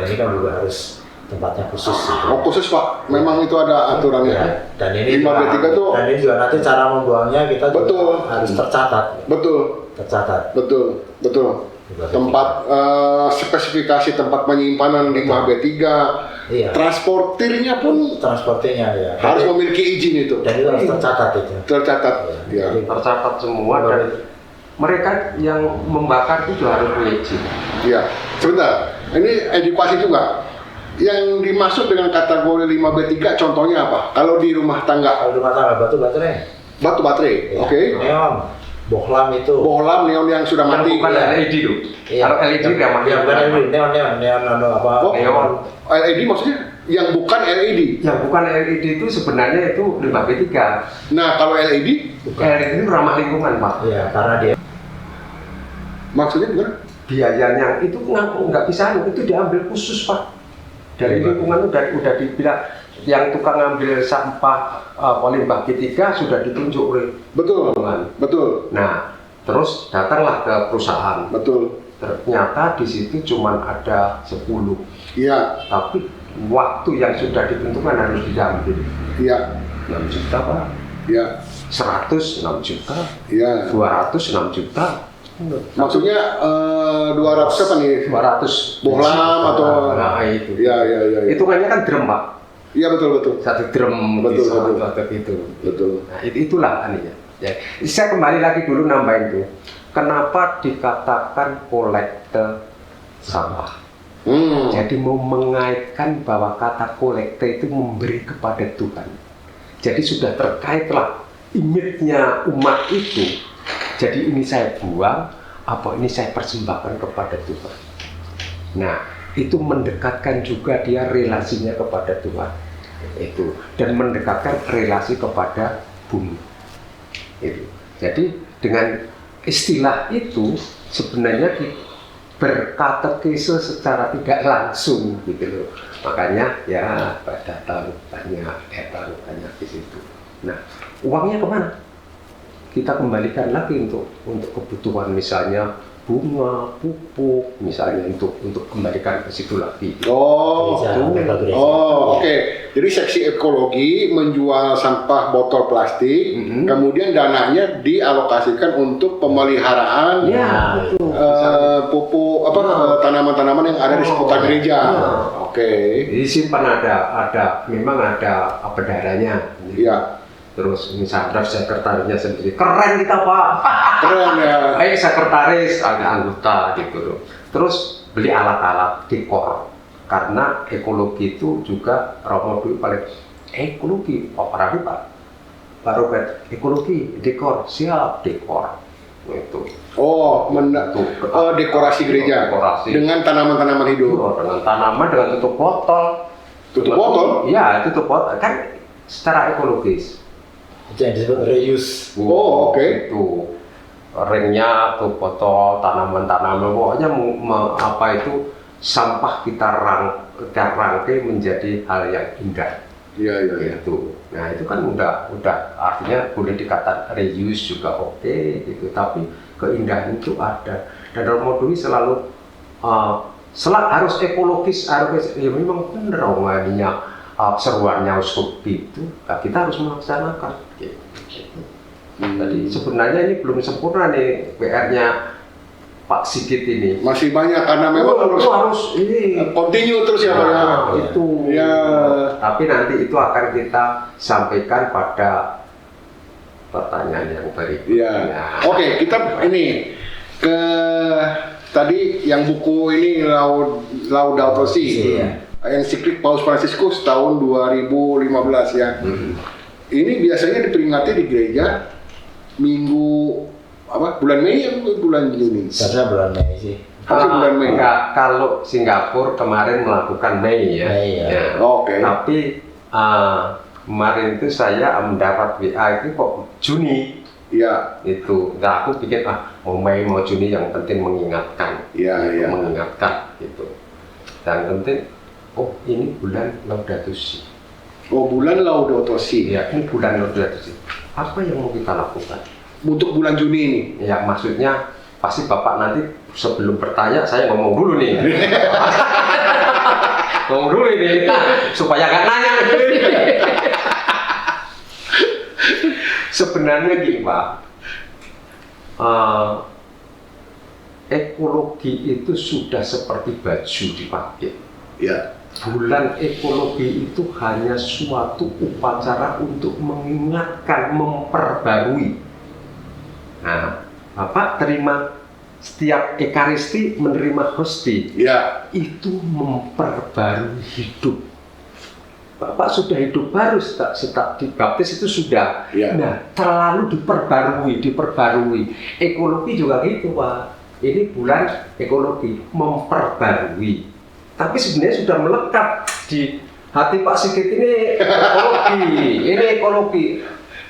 ini kan juga harus tempatnya khusus. Khusus Pak, memang itu ada aturannya. Ya, dan ini limbah B3 tuh. Dan ini juga nanti cara membuangnya kita juga harus tercatat. Betul. Tempat spesifikasi tempat penyimpanan limbah B3. Iya. Transportirnya ya. Harus memiliki izin itu. Dan itu harus tercatat itu. Ya. Tercatat semua dan mereka yang membakar itu juga harus punya izin. Iya. Sebentar. Ini edukasi juga. Yang dimaksud dengan kategori limbah B3 contohnya apa? Kalau di rumah tangga? Kalau di rumah tangga batu baterai. Ya. Oke. Neon, bohlam itu. Bohlam neon yang sudah mati. Bukan LED tuh. Iya. Kalau LED yang mati. Bukan LED, neon apa? Neon. LED maksudnya yang bukan LED? Yang bukan LED itu sebenarnya itu limbah B3. Nah kalau LED? LED itu ramah lingkungan Pak. Iya, karena dia. Maksudnya gimana? Biayanya itu nggak bisa, itu diambil khusus Pak. Dari lingkungan udah dibilang yang tukang ngambil sampah limbah B3 sudah ditunjuk oleh lingkungan. Betul. Nah, terus datanglah ke perusahaan. Betul. Ternyata di situ cuma ada 10. Iya. Tapi waktu yang sudah ditentukan harus diambil. Iya. 6 juta Pak. Iya. 100 6 juta. Iya. 200 6 juta. Maksudnya 200 apa nih? 200 bohlam atau? Nah itu. Iya. Hitungannya kan drum Pak. Iya betul. Satu drum betul. Itu. Betul. Nah itulah aninya. Ya. Saya kembali lagi dulu nambahin tuh. Kenapa dikatakan kolekte sampah? Jadi mau mengaitkan bahwa kata kolekte itu memberi kepada Tuhan. Jadi sudah terkaitlah image-nya umat itu. Jadi ini saya buang, apa ini saya persembahkan kepada Tuhan. Nah, itu mendekatkan juga dia relasinya kepada Tuhan. Itu dan mendekatkan relasi kepada bumi. Itu. Jadi dengan istilah itu sebenarnya berkatekese secara tidak langsung gitu loh. Makanya ya datang banyak di situ. Nah, uangnya kemana? Kita kembalikan lagi untuk kebutuhan misalnya bunga, pupuk, misalnya untuk kembalikan ke situ lagi. Oke. Jadi seksi ekologi menjual sampah botol plastik, kemudian dananya dialokasikan untuk pemeliharaan pupuk tanaman-tanaman yang ada di seputar gereja. Oke. Di simpan memang ada darahnya. Iya. Terus misalnya sekretarisnya sendiri keren kita Pak. Keren ya. Sekretaris ada anggota gitu loh. Terus beli alat-alat dekor karena ekologi itu juga Romo dulu paling ekologi Pak Robert ekologi dekor siap dekor itu. Dekorasi gereja. Dengan tanaman-tanaman hidup. Dengan tanaman dengan tutup botol. Tutup botol? Iya tutup botol kan secara ekologis. Itu yang disebut reuse. Oke. Itu ringnya tuh botol tanaman-tanaman pokoknya itu sampah kita rangkai menjadi hal yang indah. Iya, iya, iya. Gitu. Nah itu kan udah artinya boleh dikatakan reuse juga oke gitu, tapi keindahan itu ada. Dan Romo Dwi selalu harus ekologis, harus ya memang benar omongannya seruannya uskup itu, nah, kita harus melaksanakan. Gitu. Jadi sebenarnya ini belum sempurna nih PR-nya Pak Sigit ini. Masih banyak karena memang harus ini continue terus ya Pak ya. Itu. Ya. Tapi nanti itu akan kita sampaikan pada pertanyaan yang berikutnya. Ya. Oke, kita ini ke tadi yang buku ini Laudato Si. Iya. Ensiklik Paus Fransiskus tahun 2015 ya. Ini biasanya diperingati di gereja minggu bulan Mei atau bulan Juni? Sebenarnya bulan Mei sih. Pasti bulan Mei. Enggak, kalau Singapura kemarin melakukan Mei ya. Mei, ya. Ya. Oke. Tapi kemarin itu saya mendapat WA itu kok Juni. Iya. Itu. Nah, aku pikir mau Mei mau Juni yang penting mengingatkan. Iya, iya. Mengingatkan gitu. Dan penting ini bulan Laudato Si. Oh, bulan Laudato Si. Ya, ini bulan Laudato Si. Apa yang mau kita lakukan? Untuk bulan Juni ini. Ya, maksudnya pasti Bapak nanti sebelum bertanya saya ngomong dulu nih. Ngomong dulu ini supaya nggak nanya. Sebenarnya gini Pak, ekologi itu sudah seperti baju dipakai. Ya. Bulan ekologi itu hanya suatu upacara untuk mengingatkan, memperbarui. Nah, Bapak terima setiap Ekaristi menerima hosti, Ya. itu memperbarui hidup. Bapak sudah hidup baru setelah dibaptis itu sudah. Ya. Nah, terlalu diperbarui. Ekologi juga gitu Pak. Ini bulan ekologi memperbarui. Tapi sebenarnya sudah melekat di hati Pak Sigit ini ekologi.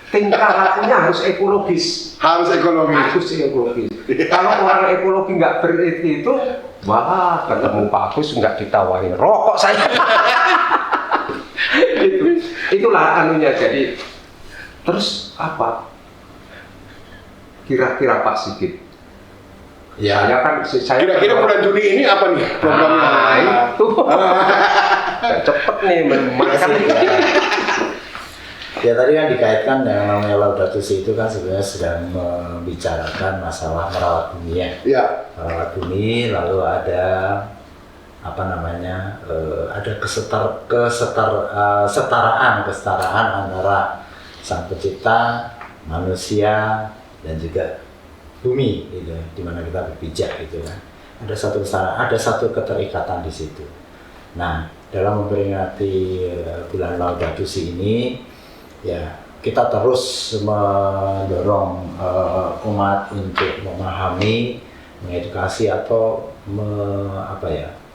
Tingkah lakunya harus ekologis. Harus ekologi. Agus ekologis. Kalau orang ekologi nggak itu, wah ketemu Pak Agus nggak ditawarin rokok saya. Itulah anunya. Jadi terus apa? Kira-kira Pak Sigit? Ya. Saya Kira-kira bulan Juni ini apa nih programnya? Itu cepet nih memakan. Ya tadi kan dikaitkan yang namanya Laudato Si itu kan sebenarnya sedang membicarakan masalah merawat bumi ya. Ya. Merawat bumi, lalu ada ada kesetaraan antara Sang Pencipta, manusia dan juga bumi gitu, di mana kita berpijak gitu kan. Ada satu keterikatan di situ. Nah, dalam memperingati bulan Laudato Si ini ya kita terus mendorong umat untuk memahami, mengedukasi atau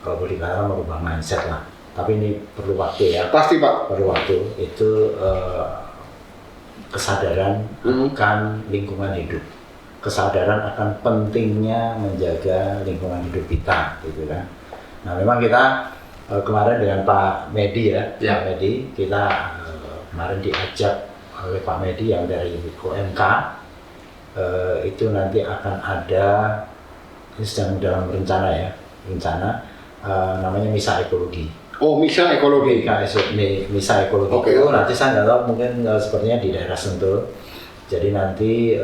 kalau boleh dikatakan merubah mindset lah. Tapi ini perlu waktu ya. Pasti Pak. Perlu waktu. Itu kesadaran akan lingkungan hidup, kesadaran akan pentingnya menjaga lingkungan hidup kita, gitu kan. Nah, memang kita kemarin dengan Pak Medi Pak Medi, kita kemarin diajak oleh Pak Medi yang dari OMK, itu nanti akan ada, ini sedang dalam rencana namanya Misa Ekologi. Oh, Misa Ekologi. Misa Ekologi itu nanti saya nggak tahu, mungkin sepertinya di daerah Sentul. Jadi nanti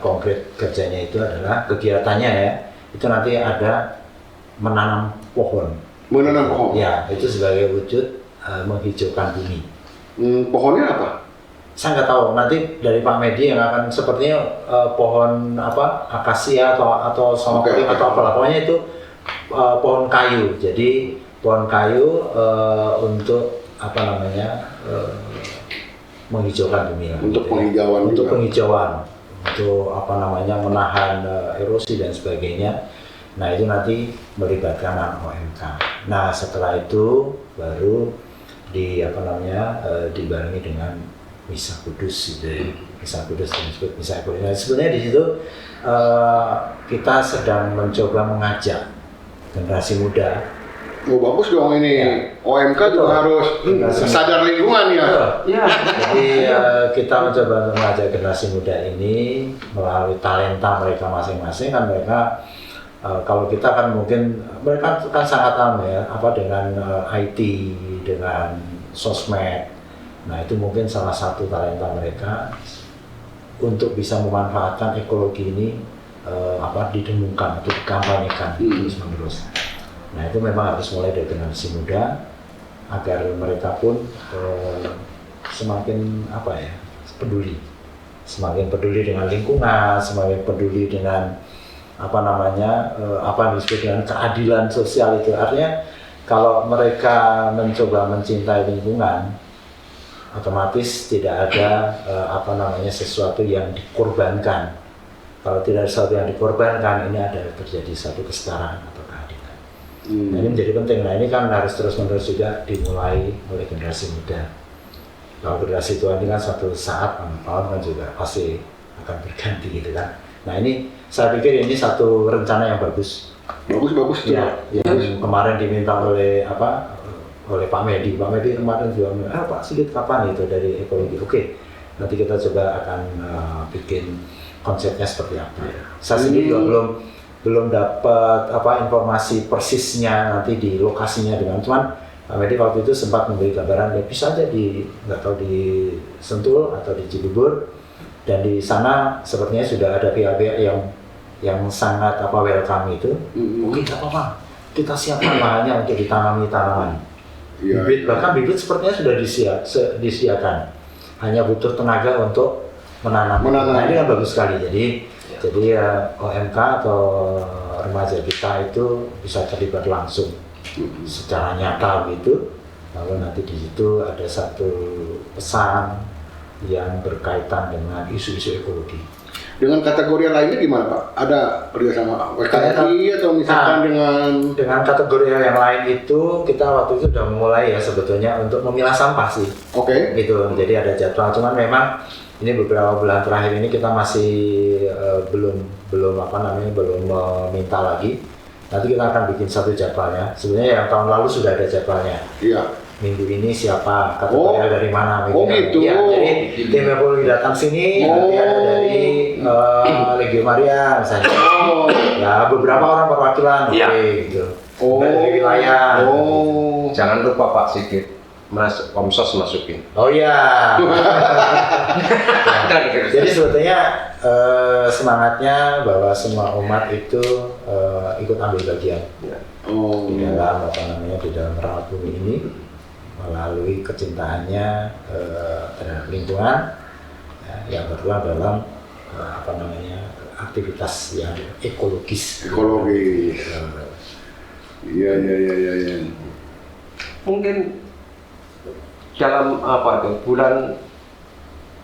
konkret kerjanya itu adalah kegiatannya ya, itu nanti ada menanam pohon. Menanam pohon. Ya, itu sebagai wujud menghijaukan bumi. Pohonnya apa? Saya nggak tahu, nanti dari Pak Medi yang akan sepertinya pohon akasia atau songokuling atau apalah, pokoknya itu pohon kayu. Jadi pohon kayu untuk menghijaukan bumi. Untuk penghijauan. Untuk penghijauan, untuk menahan erosi dan sebagainya. Nah, itu nanti melibatkan OMK. Nah, setelah itu baru dibarengi dengan Misa Kudus gitu ya. Misa Kudus disebut Misa Ekologi. Nah, sebenarnya di situ kita sedang mencoba mengajak generasi muda. Oh bagus dong ini. Ya. OMK Betul. juga harus Generasi sadar lingkungan ya. Betul. Ya. Jadi kita mencoba untuk mengajak generasi muda ini melalui talenta mereka masing-masing kan mereka kalau kita kan mungkin mereka kan sangat ya apa dengan IT dengan sosmed. Nah itu mungkin salah satu talenta mereka untuk bisa memanfaatkan ekologi ini apa didengungkan atau dikampanyekan terus menerus. Nah itu memang harus mulai dari generasi muda agar mereka pun semakin apa ya semakin peduli dengan lingkungan, semakin peduli dengan apa namanya apa yang disebut dengan keadilan sosial itu. Artinya kalau mereka mencoba mencintai lingkungan, otomatis tidak ada apa namanya sesuatu yang dikorbankan. Kalau tidak ada sesuatu yang dikorbankan, ini ada terjadi satu kesetaraan atau keadilan. Nah, ini menjadi penting. Nah ini kan harus terus-menerus juga dimulai oleh generasi muda. Kalau generasi tua ini kan suatu saat tahun kan juga pasti akan berganti gitu kan. Nah ini saya pikir ini satu rencana yang bagus. Bagus tuh. Ya, yang kemarin diminta oleh apa oleh Pak Medi. Pak Medi kemarin juga bilang, Pak Sigit kapan itu dari ekologi? Oke, nanti kita coba akan bikin konsepnya seperti apa. Saya sendiri juga belum dapat apa informasi persisnya nanti di lokasinya dengan cuman Pak Medi waktu itu sempat memberi gambaran ya bisa aja nggak tahu di Sentul atau di Cibubur dan di sana sepertinya sudah ada pihak-pihak yang sangat apa welcome itu. Oke, nggak apa-apa, kita siapkan lahannya untuk ditanami tanaman. Ya, Bibit bahkan bibit sepertinya sudah disediakan, hanya butuh tenaga untuk menanam. Nah ini kan bagus sekali. Jadi OMK atau remaja kita itu bisa terlibat langsung secara nyata gitu. Lalu nanti di situ ada satu pesan yang berkaitan dengan isu-isu ekologi. Dengan kategori lainnya gimana Pak? Ada kerjasama WKRI atau misalkan dengan kategori yang lain itu kita waktu itu sudah memulai ya sebetulnya untuk memilah sampah sih. Oke. Gitu. Jadi ada jadwal. Cuman memang ini beberapa bulan terakhir ini kita masih belum meminta lagi. Nanti kita akan bikin satu jadwalnya. Sebenarnya yang tahun lalu sudah ada jadwalnya. Iya. Minggu ini siapa, kategorinya dari mana? Gitu. Ya, jadi tim ekologi datang sini, nanti ada dari Legio Maria misalnya. Ya beberapa orang perwakilan, gitu. Dari wilayah. Jangan lupa Pak Sigit, Komsos masukin. Oh iya. Jadi sebetulnya semangatnya bahwa semua umat itu ikut ambil bagian di dalam di dalam merawat bumi ini melalui kecintaannya terhadap lingkungan yang berperan dalam aktivitas yang ekologis. Iya. Mungkin dalam bulan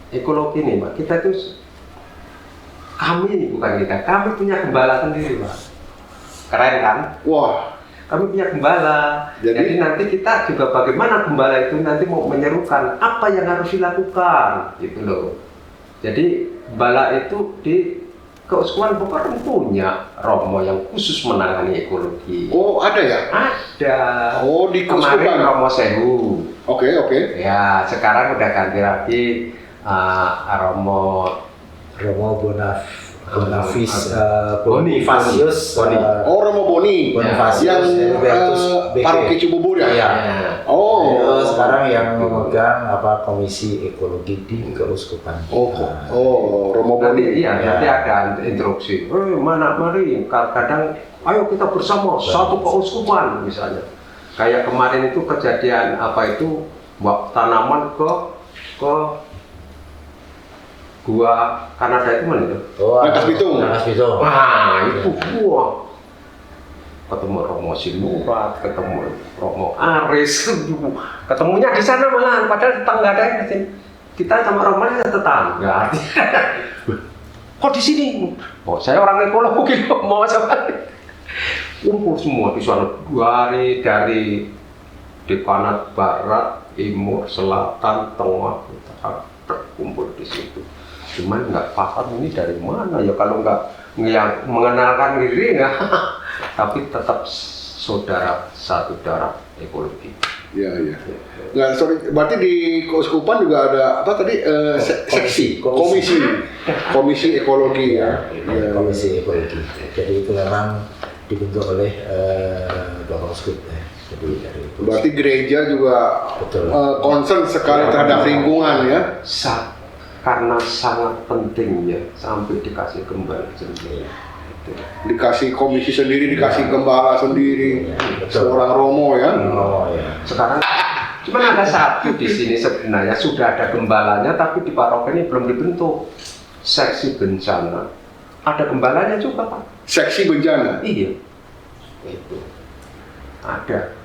ekologi ini Pak, kita tuh kami punya gembala sendiri Pak. Keren kan? Wah. Kami punya gembala. Jadi nanti kita juga bagaimana gembala itu nanti mau menyerukan apa yang harus dilakukan gitu loh. Jadi gembala itu di Keuskupan Bogor punya Romo yang khusus menangani ekologi. Oh ada ya? Ada. Oh di kemarin Keuskupan. Romo Sewu. Oke. Ya sekarang udah ganti lagi Romo Bonifasius. Romo Boni. Bonifasius yang paroki Cibubur ya? Iya. Oh. Sekarang yang memegang Komisi Ekologi di Keuskupan. Romo Boni. Nanti ada instruksi. Mari kadang ayo kita bersama satu keuskupan misalnya. Kayak kemarin itu kejadian tanaman ke gua Kanada itu mana itu? Rangkas Bitung. Nah itu gua ketemu Romo Sinurat, ketemu Romo Aris, ketemunya di sana malahan, padahal tetangga ada di sini. Kita sama Romo ini tetangga. Kok di sini? Oh saya orang ekologi kok mau sama. Kumpul semua di sana 2 hari dari dekanat barat, timur, selatan, tengah, utara terkumpul di situ. Cuman nggak paham ini dari mana ya kalau nggak yang mengenalkan diri nggak, tapi tetap saudara satu darah ekologi. Iya, iya. Nggak, sorry, berarti di keuskupan juga ada apa tadi seksi, komisi ekologi ya. Komisi ekologi. Jadi itu memang dibentuk oleh Bapak Uskup ya. Jadi dari itu. Berarti gereja juga Betul. concern sekali terhadap lingkungan ya. Karena sangat pentingnya sampai dikasih gembala sendiri. Dikasih komisi sendiri, dikasih gembala sendiri, Betul. seorang romo ya. Oh ya. Sekarang cuma ada satu di sini sebenarnya sudah ada gembalanya, tapi di paroki ini belum dibentuk seksi bencana. Ada gembalanya juga Pak. Seksi bencana. Iya, itu ada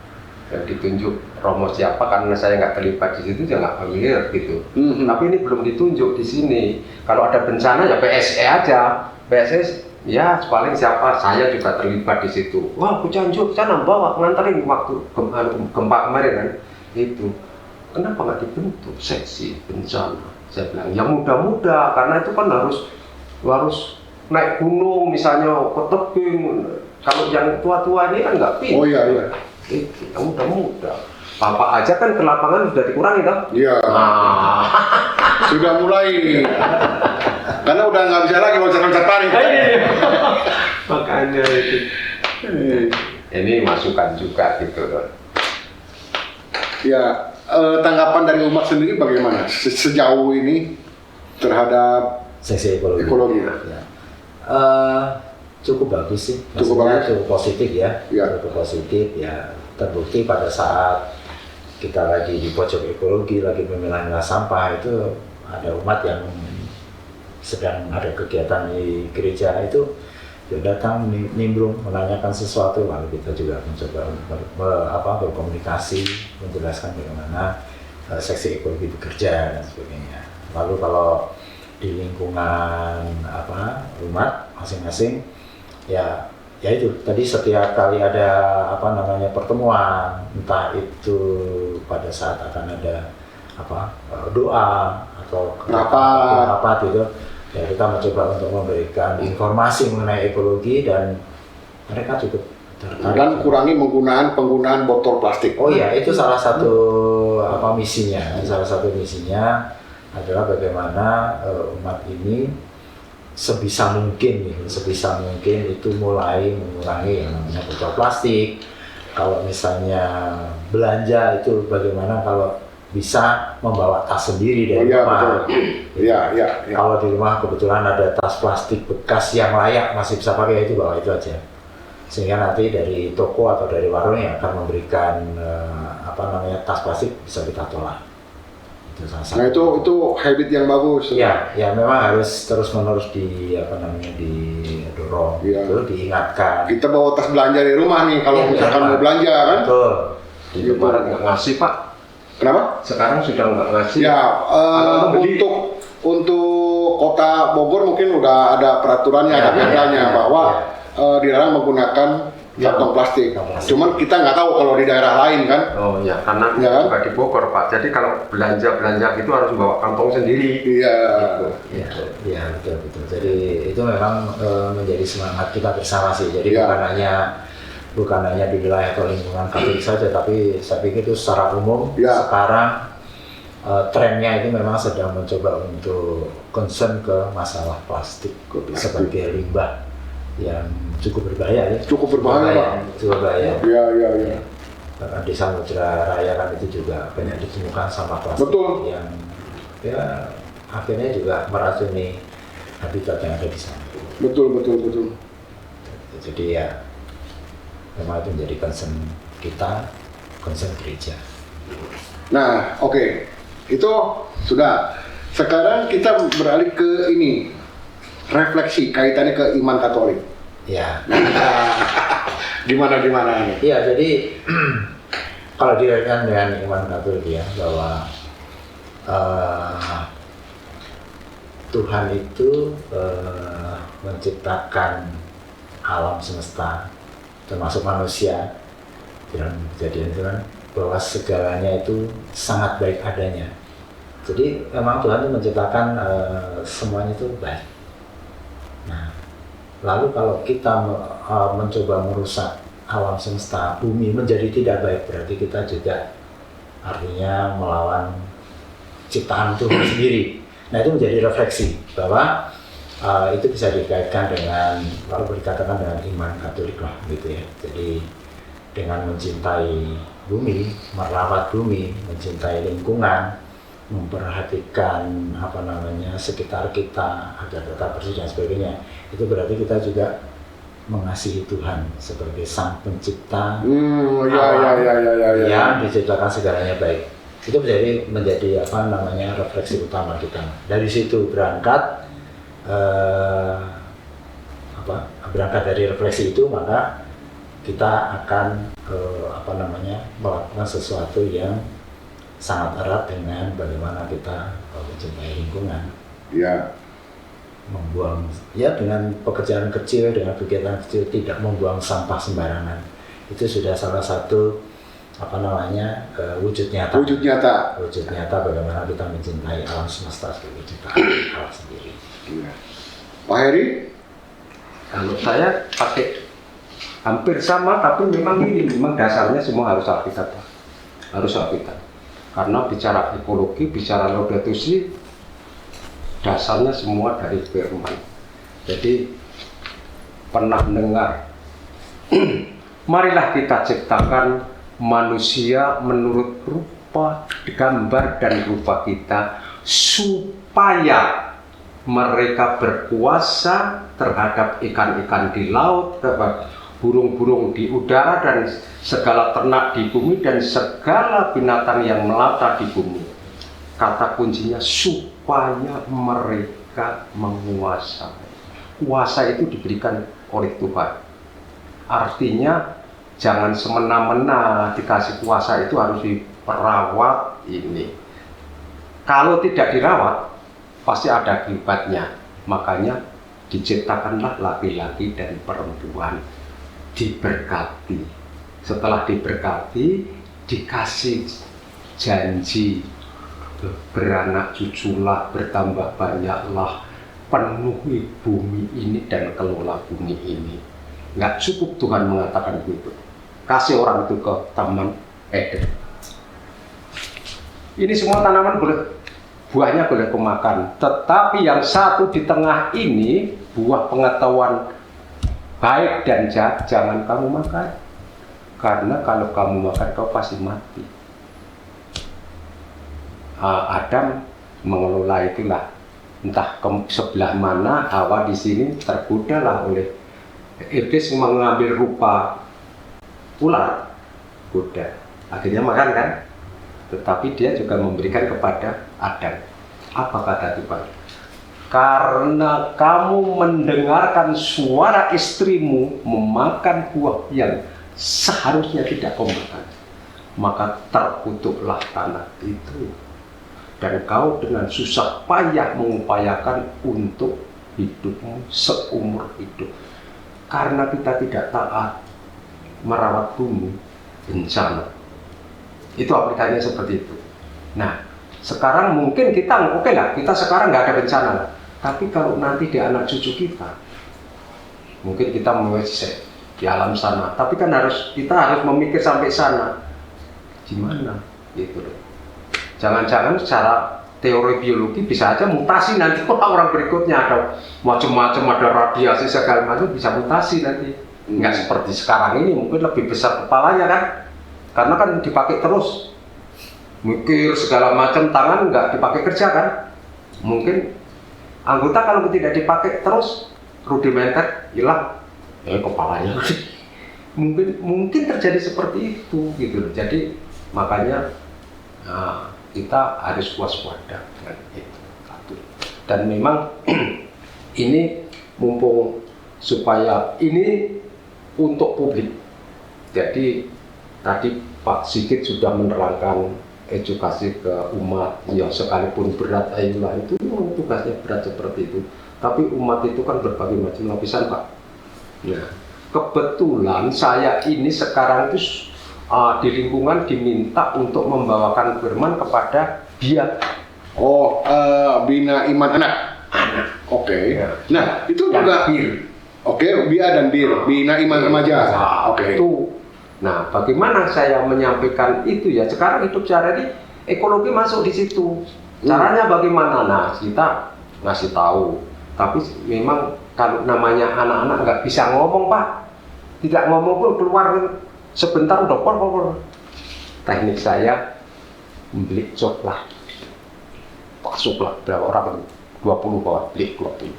yang ditunjuk romo siapa karena saya nggak terlibat di situ, saya nggak familiar gitu. Tapi ini belum ditunjuk di sini. Kalau ada bencana ya PSE aja, PSE ya paling siapa, saya juga terlibat di situ. Wah, aku Cianjur, sana bawa nganterin waktu gempa kemarin kan. Itu kenapa nggak dibentuk seksi bencana? Saya bilang yang muda-muda, karena itu kan harus naik gunung misalnya ke tebing. Kalau yang tua-tua ini kan nggak pintar. Oh iya, iya. Itu yang muda-muda. Bapak aja kan ke lapangan sudah dikurangi kan? Iya. Nah, Sudah mulai. Karena udah nggak bisa lagi loncat-loncat tari. makanya itu. Ini masukan juga gitu loh. Ya, tanggapan dari umat sendiri bagaimana sejauh ini terhadap Seksi ekologi. ekologi? Ya. Cukup bagus sih, Cukup maksudnya bagus. cukup positif ya, Ya. cukup positif ya. Terbukti pada saat kita lagi di pojok ekologi, lagi memilah-milah sampah, itu ada umat yang sedang ada kegiatan di gereja itu ya datang nimbrung menanyakan sesuatu, lalu kita juga mencoba berkomunikasi, menjelaskan bagaimana seksi ekologi bekerja dan sebagainya. Lalu kalau di lingkungan umat masing-masing ya itu tadi setiap kali ada pertemuan, entah itu pada saat akan ada doa atau rapat gitu ya, kita mencoba untuk memberikan informasi mengenai ekologi dan mereka cukup tertarik. Dan kurangi penggunaan botol plastik. Oh iya, itu salah satu misinya. Salah satu misinya adalah bagaimana umat ini sebisa mungkin itu mulai mengurangi yang namanya botol plastik. Kalau misalnya belanja itu bagaimana kalau bisa membawa tas sendiri dari rumah. Iya. Kalau di rumah kebetulan ada tas plastik bekas yang layak masih bisa pakai, itu bawa itu aja. Sehingga nanti dari toko atau dari warung yang akan memberikan tas plastik bisa kita tolak. Itu salah satu. Nah itu habit yang bagus. Ya memang harus terus-menerus didorong, Ya. itu diingatkan. Kita bawa tas belanja dari rumah nih kalau misalkan mau belanja kan. Betul. Di Jemaat nggak ngasih Pak. Kenapa? Sekarang sudah nggak ngasih. Ya, Kalau beli- untuk kota Bogor mungkin udah ada peraturannya, ada perdanya bahwa dilarang menggunakan kantong plastik. Cuman kita nggak tahu kalau di daerah lain kan. Oh ya, karena Ya kan? juga di Bogor Pak. Jadi kalau belanja gitu harus bawa kantong sendiri. Iya. Gitu. Ya betul. Jadi itu memang menjadi semangat kita bersama sih. Jadi Ya. bukan hanya di wilayah atau lingkungan Katolik saja, tapi saya pikir itu secara umum Ya. sekarang trennya itu memang sedang mencoba untuk concern ke masalah plastik sebagai limbah yang cukup berbahaya ya. Cukup berbahaya, Pak. Cukup berbahaya. Iya. Bahkan di Samudra Raya kan itu juga banyak ditemukan sampah plastik Betul. yang ya akhirnya juga meracuni habitat yang ada di sana. Betul. Jadi ya memang itu menjadi concern kita, concern gereja. Nah, oke. Itu sudah. Sekarang kita beralih ke ini. Refleksi kaitannya ke iman Katolik. Ya, Gimana nih? iya jadi kalau dikaitkan dengan iman Katolik ya, bahwa Tuhan itu menciptakan alam semesta termasuk manusia dalam kejadian itu kan, bahwa segalanya itu sangat baik adanya. Jadi memang Tuhan itu menciptakan semuanya itu baik. Nah, lalu kalau kita mencoba merusak alam semesta, bumi menjadi tidak baik, berarti kita juga artinya melawan ciptaan Tuhan sendiri. Nah itu menjadi refleksi bahwa itu bisa dikaitkan dengan, kalau dikatakan dengan iman Katolik lah gitu ya. Jadi dengan mencintai bumi, merawat bumi, mencintai lingkungan, memperhatikan sekitar kita agar tetap bersih dan sebagainya, itu berarti kita juga mengasihi Tuhan sebagai Sang Pencipta yang diciptakan segalanya baik. Itu menjadi refleksi utama kita. Dari situ berangkat dari refleksi itu, maka kita akan melakukan sesuatu yang sangat erat dengan bagaimana kita mencintai lingkungan. Ya. Membuang dengan pekerjaan kecil, dengan kegiatan kecil, tidak membuang sampah sembarangan. Itu sudah salah satu wujud nyata bagaimana kita mencintai alam semesta sebagai ciptaan Allah sendiri. Ya. Pak Heri? Kalau saya pakai hampir sama, tapi memang dasarnya semua harus Alkitab. Karena bicara ekologi, bicara Laudato Si, dasarnya semua dari firman. Jadi pernah dengar, marilah kita ciptakan manusia menurut rupa, gambar dan rupa kita, supaya mereka berkuasa terhadap ikan-ikan di laut, terhadap burung-burung di udara, dan segala ternak di bumi, dan segala binatang yang melata di bumi. Kata kuncinya, supaya mereka menguasai. Kuasa itu diberikan oleh Tuhan. Artinya jangan semena-mena dikasih kuasa, itu harus diperawat ini. Kalau tidak dirawat, pasti ada akibatnya. Makanya diciptakanlah laki-laki dan perempuan, diberkati. Setelah diberkati, dikasih janji, beranak cuculah, bertambah banyaklah, penuhi bumi ini dan kelola bumi ini. Nggak cukup Tuhan mengatakan begitu. Kasih orang itu ke Taman Eden. Ini semua tanaman buahnya boleh kemakan. Tetapi yang satu di tengah ini, buah pengetahuan baik dan jahat, jangan kamu makan. Karena kalau kamu makan, kau pasti mati. Adam mengelola itulah. Entah ke sebelah mana, Hawa di sini tergodalah oleh iblis mengambil rupa ular, goda. Akhirnya makan kan? Tetapi dia juga memberikan kepada Adam. Apa kata Tuhan? Karena kamu mendengarkan suara istrimu memakan buah yang seharusnya tidak kau makan, maka terkutuklah tanah itu, dan kau dengan susah payah mengupayakan untuk hidupmu seumur hidup. Karena kita tidak taat merawat bumi, bencana. Itu aplikasinya seperti itu. Nah, sekarang mungkin kita oke lah, kita sekarang nggak ada bencana lah. Tapi kalau nanti di anak cucu kita, mungkin kita mengeset di alam sana. Tapi kan kita harus memikir sampai sana. Gimana? Gitu loh. Jangan-jangan secara teori biologi bisa aja mutasi nanti orang berikutnya, ada macam-macam, ada radiasi segala macam, bisa mutasi nanti. Nggak seperti sekarang ini, mungkin lebih besar kepalanya kan, karena kan dipakai terus, mikir segala macam, tangan nggak dipakai kerja kan. Mungkin anggota kalau tidak dipakai terus, rudimenter, hilang, kepalanya. mungkin terjadi seperti itu gitu. Jadi makanya kita harus waspada dengan itu. Dan memang ini mumpung supaya ini untuk publik. Jadi tadi Pak Sigit sudah menerangkan edukasi ke umat, ya sekalipun berat, ayolah, itu memang tugasnya berat seperti itu. Tapi umat itu kan berbagai macam lapisan, Pak. Nah, kebetulan saya ini sekarang itu di lingkungan diminta untuk membawakan firman kepada dia. Oh, bina iman anak. Oke. Ya. Nah, itu juga Oke, BIA dan BIR, Bina Iman Remaja. Oke. Itu. Nah, bagaimana saya menyampaikan itu ya? Sekarang hidup sehari-hari ekologi masuk di situ. Caranya bagaimana? Nah, kita ngasih tahu. Tapi memang kalau namanya anak-anak nggak bisa ngomong, Pak. Tidak ngomong pun keluar sebentar udah por. Teknik saya beli coklat. Masuklah berapa orang? 20 bawah, beli 20.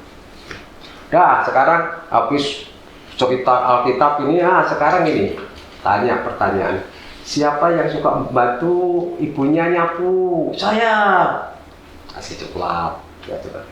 Dah, sekarang habis cerita Alkitab ini, sekarang ini tanya pertanyaan. Siapa yang suka membantu ibunya nyapu? Saya. Kasih coklat. Ya, coklat.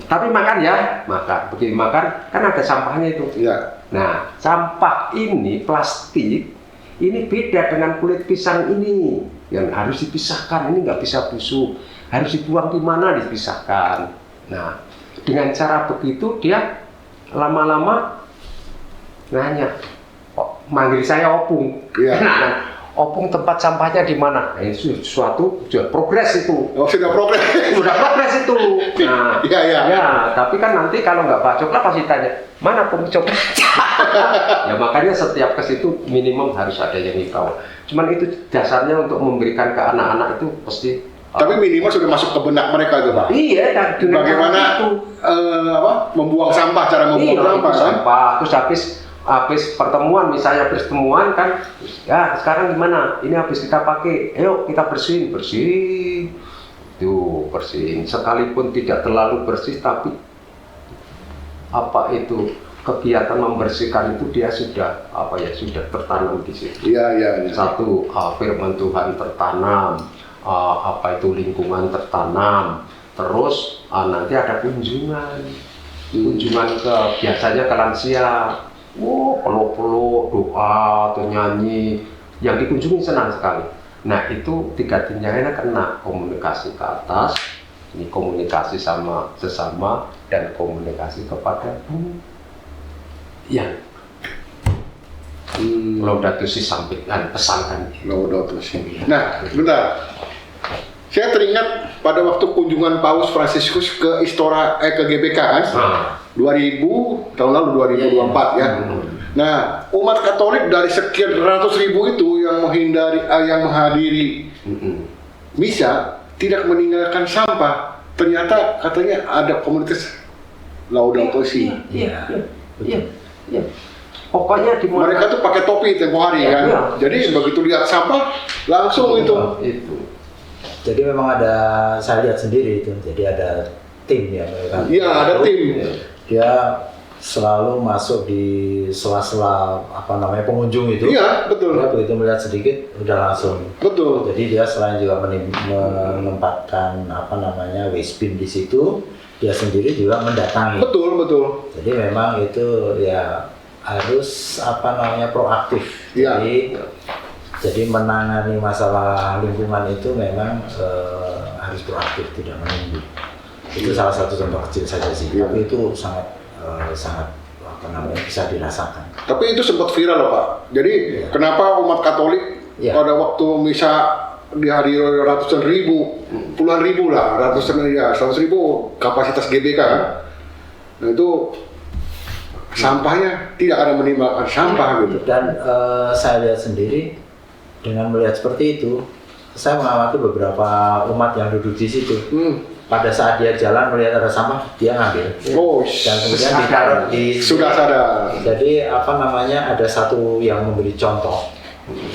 Tapi makan ya, makan. Begitu makan, kan ada sampahnya itu. Iya. Nah, sampah ini plastik, ini beda dengan kulit pisang ini yang harus dipisahkan. Ini nggak bisa busuk, harus dibuang di mana dipisahkan. Nah, dengan cara begitu dia lama-lama nanya, manggil saya Opung. Iya. Nah, Opung tempat sampahnya di mana? Nah, itu suatu sudah progres itu. Oh, sudah progres. Sudah progres itu. Nah, Iya, iya. ya, tapi kan nanti kalau nggak Pak Coklat pasti tanya, mana Pung Coklat? Ya makanya setiap ke situ minimum harus ada yang tahu. Cuman itu dasarnya untuk memberikan ke anak-anak itu pasti. Tapi minimal sudah masuk ke benak mereka itu, Pak. Iya, dan dengan Bagaimana itu. Membuang sampah, cara membuang Iya, sampah, itu kan? sampah. Terus habis pertemuan, misalnya pertemuan kan, ya sekarang gimana? Ini habis kita pakai, ayo kita bersihin. Tuh, bersihin. Sekalipun tidak terlalu bersih, tapi apa itu kegiatan membersihkan itu dia sudah sudah tertanam di situ. Iya. Satu, firman Tuhan tertanam, itu lingkungan tertanam. Terus nanti ada kunjungan ke biasanya ke lansia. Peluk-peluk, doa atau nyanyi, yang dikunjungi senang sekali. Nah itu 3 tinjauannya kena komunikasi ke atas, ini komunikasi sama sesama dan komunikasi kepada yang Laudato Si sampaikan pesankan. Laudato Si. Nah, bentar. Saya teringat pada waktu kunjungan Paus Fransiskus ke ke GBK kan? 2000 tahun lalu 2024 ya. Nah, umat Katolik dari sekian ratus ribu itu yang menghadiri misa tidak meninggalkan sampah. Ternyata katanya ada komunitas Laudato Si. Iya. Pokoknya di mereka tuh pakai topi tempo hari kan. Iya. Jadi begitu lihat sampah langsung itu. Jadi memang saya lihat sendiri itu. Jadi ada tim ya mereka. Iya, ada tim. Dia selalu masuk di sela-sela pengunjung itu. Iya, betul. Dia begitu melihat sedikit udah langsung. Betul. Jadi dia selain juga menempatkan waste bin di situ, dia sendiri juga mendatangi. Betul. Jadi memang itu ya harus proaktif. Iya. Jadi menangani masalah lingkungan itu memang harus proaktif, tidak menunggu. Itu salah satu contoh kecil saja sih. Iya. Tapi itu sangat bisa dirasakan. Tapi itu sempat viral loh Pak. Jadi kenapa umat Katolik pada waktu misa dihadiri ratusan ribu, puluhan ribu lah, 100 ribu kapasitas GBK kan? Nah itu sampahnya tidak ada menimbulkan sampah gitu. Dan saya lihat sendiri dengan melihat seperti itu, saya mengamati beberapa umat yang duduk di situ. Pada saat dia jalan melihat ada sampah, dia ngambil. Dan kemudian ditaruh di. Sudah sadar. Jadi ada satu yang memberi contoh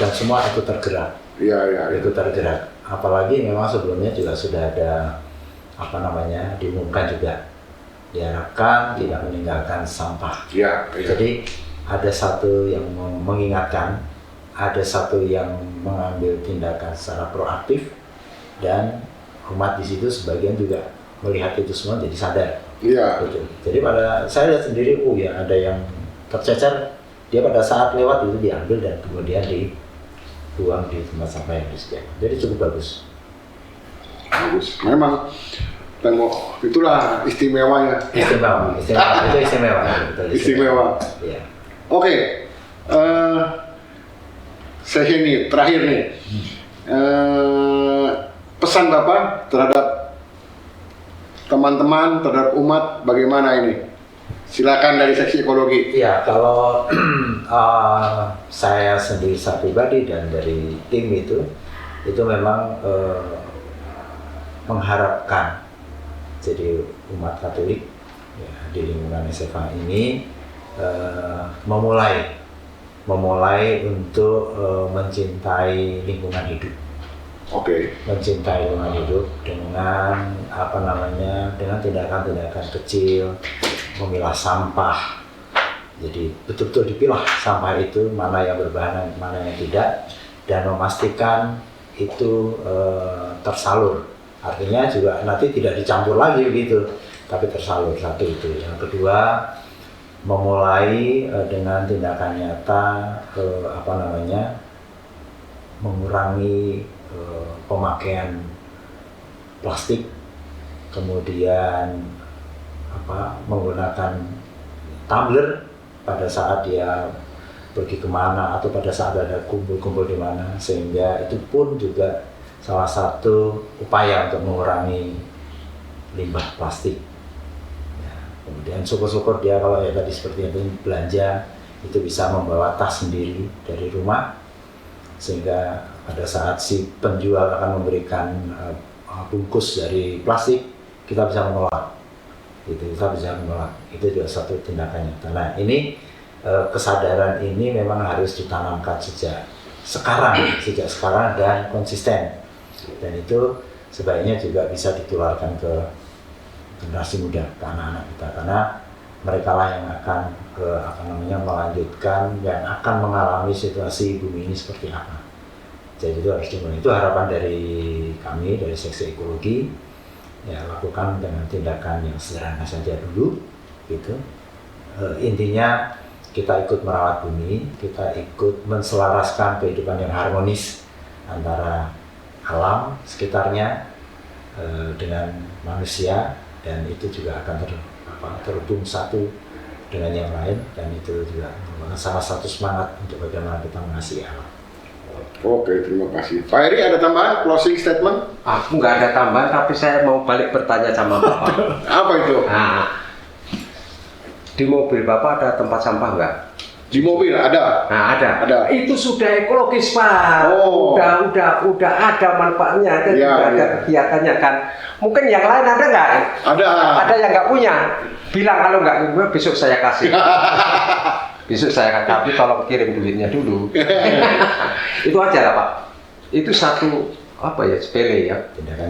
dan semua ikut tergerak. Iya. Ikut tergerak. Apalagi memang sebelumnya juga sudah ada diumumkan juga diharapkan tidak meninggalkan sampah. Iya. Jadi ada satu yang mengingatkan, ada satu yang mengambil tindakan secara proaktif, dan umat di situ sebagian juga melihat itu semua jadi sadar. Iya. Gitu. Jadi saya lihat sendiri, ada yang tercecer, dia pada saat lewat itu diambil dan kemudian dibuang di tempat sampah yang disediakan. Jadi cukup bagus. Bagus. Memang tengok itulah istimewanya. Istimewa. Itu istimewa. Betul, Istimewa. Iya. Oke. Sesi ini terakhir nih. Pesan Bapak terhadap teman-teman, terhadap umat bagaimana ini Silakan dari seksi ekologi. Iya, kalau saya sendiri secara pribadi dan dari tim itu memang mengharapkan jadi umat Katolik ya, di lingkungan SFA ini memulai untuk mencintai lingkungan hidup. Oke. Mencintai lingkungan hidup dengan dengan tindakan-tindakan kecil, memilah sampah. Jadi betul-betul dipilah sampah itu mana yang berbahan, mana yang tidak, dan memastikan itu tersalur. Artinya juga nanti tidak dicampur lagi gitu, tapi tersalur. Satu itu. Yang kedua, memulai dengan tindakan nyata mengurangi pemakaian plastik, kemudian menggunakan tumbler pada saat dia pergi kemana atau pada saat ada kumpul-kumpul di mana, sehingga itu pun juga salah satu upaya untuk mengurangi limbah plastik. Ya, kemudian syukur-syukur dia kalau ya tadi seperti itu belanja itu bisa membawa tas sendiri dari rumah, sehingga pada saat si penjual akan memberikan bungkus dari plastik, kita bisa menolak. Itu juga satu tindakan nyata. Nah, ini kesadaran ini memang harus ditanamkan sejak sekarang dan konsisten. Dan itu sebaiknya juga bisa ditularkan ke generasi muda, ke anak-anak kita, karena mereka lah yang akan melanjutkan dan akan mengalami situasi bumi ini seperti apa. Jadi itu harus dimulai. Itu harapan dari kami, dari seksi ekologi. Ya, lakukan dengan tindakan yang sederhana saja dulu, gitu. Intinya kita ikut merawat bumi, kita ikut menselaraskan kehidupan yang harmonis antara alam sekitarnya dengan manusia, dan itu juga akan terhubung satu dengan yang lain, dan itu juga merupakan salah satu semangat untuk bagaimana kita mengasihi alam. Oke, terima kasih. Pak Heri, ada tambahan closing statement? Aku nggak ada tambahan, tapi saya mau balik bertanya sama Bapak. Apa itu? Nah, di mobil Bapak ada tempat sampah nggak? Di mobil ada. Nah, ada. Ada. Itu sudah ekologis, Pak. Oh. Udah ada manfaatnya, dan Ya, juga ada ya. kegiatannya kan. Mungkin yang lain ada nggak? Ada. Ada yang nggak punya. Bilang kalau nggak punya, besok saya kasih. Besok saya akan, tapi tolong kirim duitnya dulu. Itu aja lah, Pak. Itu satu sepele ya.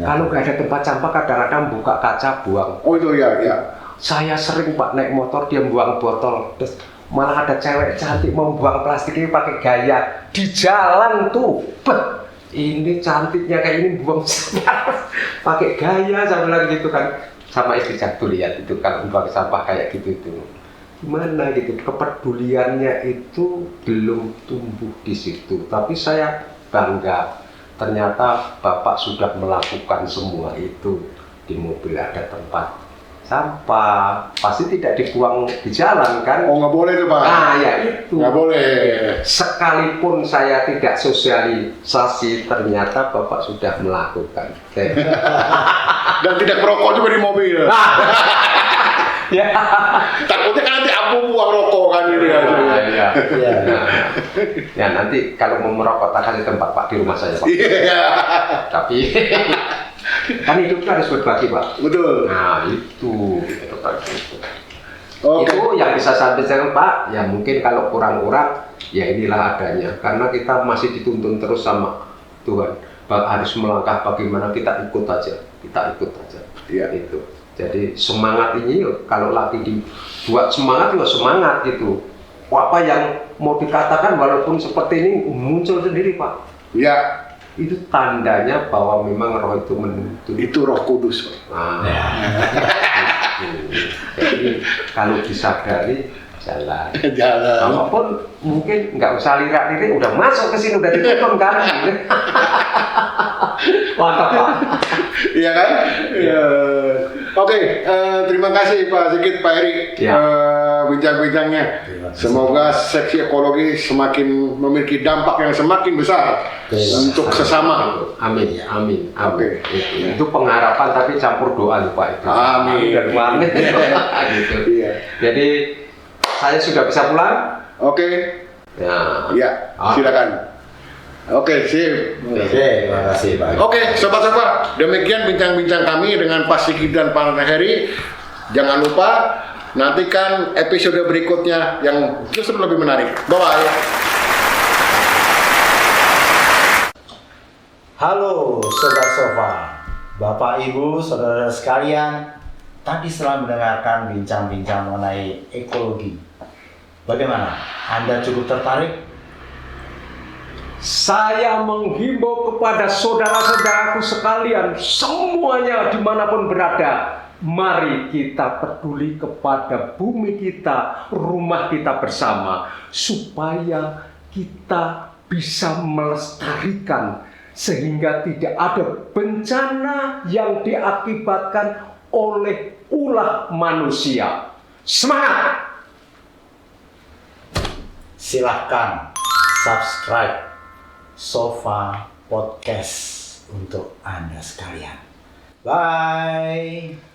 Kalau nggak ada tempat sampah, kadang-kadang buka kaca buang. Oh itu ya. Saya sering Pak naik motor, dia buang botol, terus malah ada cewek cantik mau buang plastik ini pakai gaya di jalan tuh. Ini cantiknya kayak ini buang sampah pakai gaya, saya bilang gitu kan. Sama istri Jatuh lihat itu kan buang sampah kayak gitu itu. Gimana gitu, kepeduliannya itu belum tumbuh di situ. Tapi saya bangga, ternyata Bapak sudah melakukan semua itu. Di mobil ada tempat sampah, pasti tidak dibuang di jalan kan? Oh nggak boleh tuh Pak. Nah ya itu. Nggak boleh. Sekalipun saya tidak sosialisasi, ternyata Bapak sudah melakukan. Dan tidak merokok juga di mobil. Ya. Takutnya kan nanti abu buang rokok kan gitu ya. Iya. Ya nanti kalau mau merokok tak kasih tempat Pak di rumah saya Pak. Iya. Tapi kan hidup harus berbagi Pak. Betul. Nah itu berbagi. Oke. Itu yang bisa saya sampaikan Pak. Ya mungkin kalau kurang-kurang ya inilah adanya. Karena kita masih dituntun terus sama Tuhan. Harus melangkah bagaimana, kita ikut aja. Iya. Itu. Jadi semangat ini kalau lagi dibuat semangat juga semangat gitu. Apa yang mau dikatakan walaupun seperti ini muncul sendiri Pak. Ya. Itu tandanya bahwa memang roh itu menuntun. Itu Roh Kudus. Nah, jadi kalau disadari jalan. Walaupun mungkin nggak usah lirak-lirik, udah masuk ke sini udah dituntun kan. Mantap Pak. Iya kan? Iya. Oke, terima kasih Pak Sigit, Pak Heri, Ya. bincang-bincangnya. Semoga seksi ekologi semakin memiliki dampak yang semakin besar untuk sesama. Amin. Oke. Itu pengharapan tapi campur doa lupa itu. Amin. Dan amin. Gitu. Iya. Jadi saya sudah bisa pulang. Oke. Ya. Ya, silakan. Oke, sip. Oke, terima kasih Pak. Oke, sobat-sobat, demikian bincang-bincang kami dengan Pak Sigit dan Pak Heri. Jangan lupa nantikan episode berikutnya yang justru lebih menarik. Bye-bye. Halo Sobat Sofa, Bapak Ibu, Saudara sekalian, tadi setelah mendengarkan bincang-bincang mengenai ekologi, bagaimana? Anda cukup tertarik? Saya menghimbau kepada saudara-saudaraku sekalian, semuanya dimanapun berada, mari kita peduli kepada bumi kita, rumah kita bersama, supaya kita bisa melestarikan sehingga tidak ada bencana yang diakibatkan oleh ulah manusia. Semangat! Silahkan subscribe Sofa Podcast untuk Anda sekalian. Bye.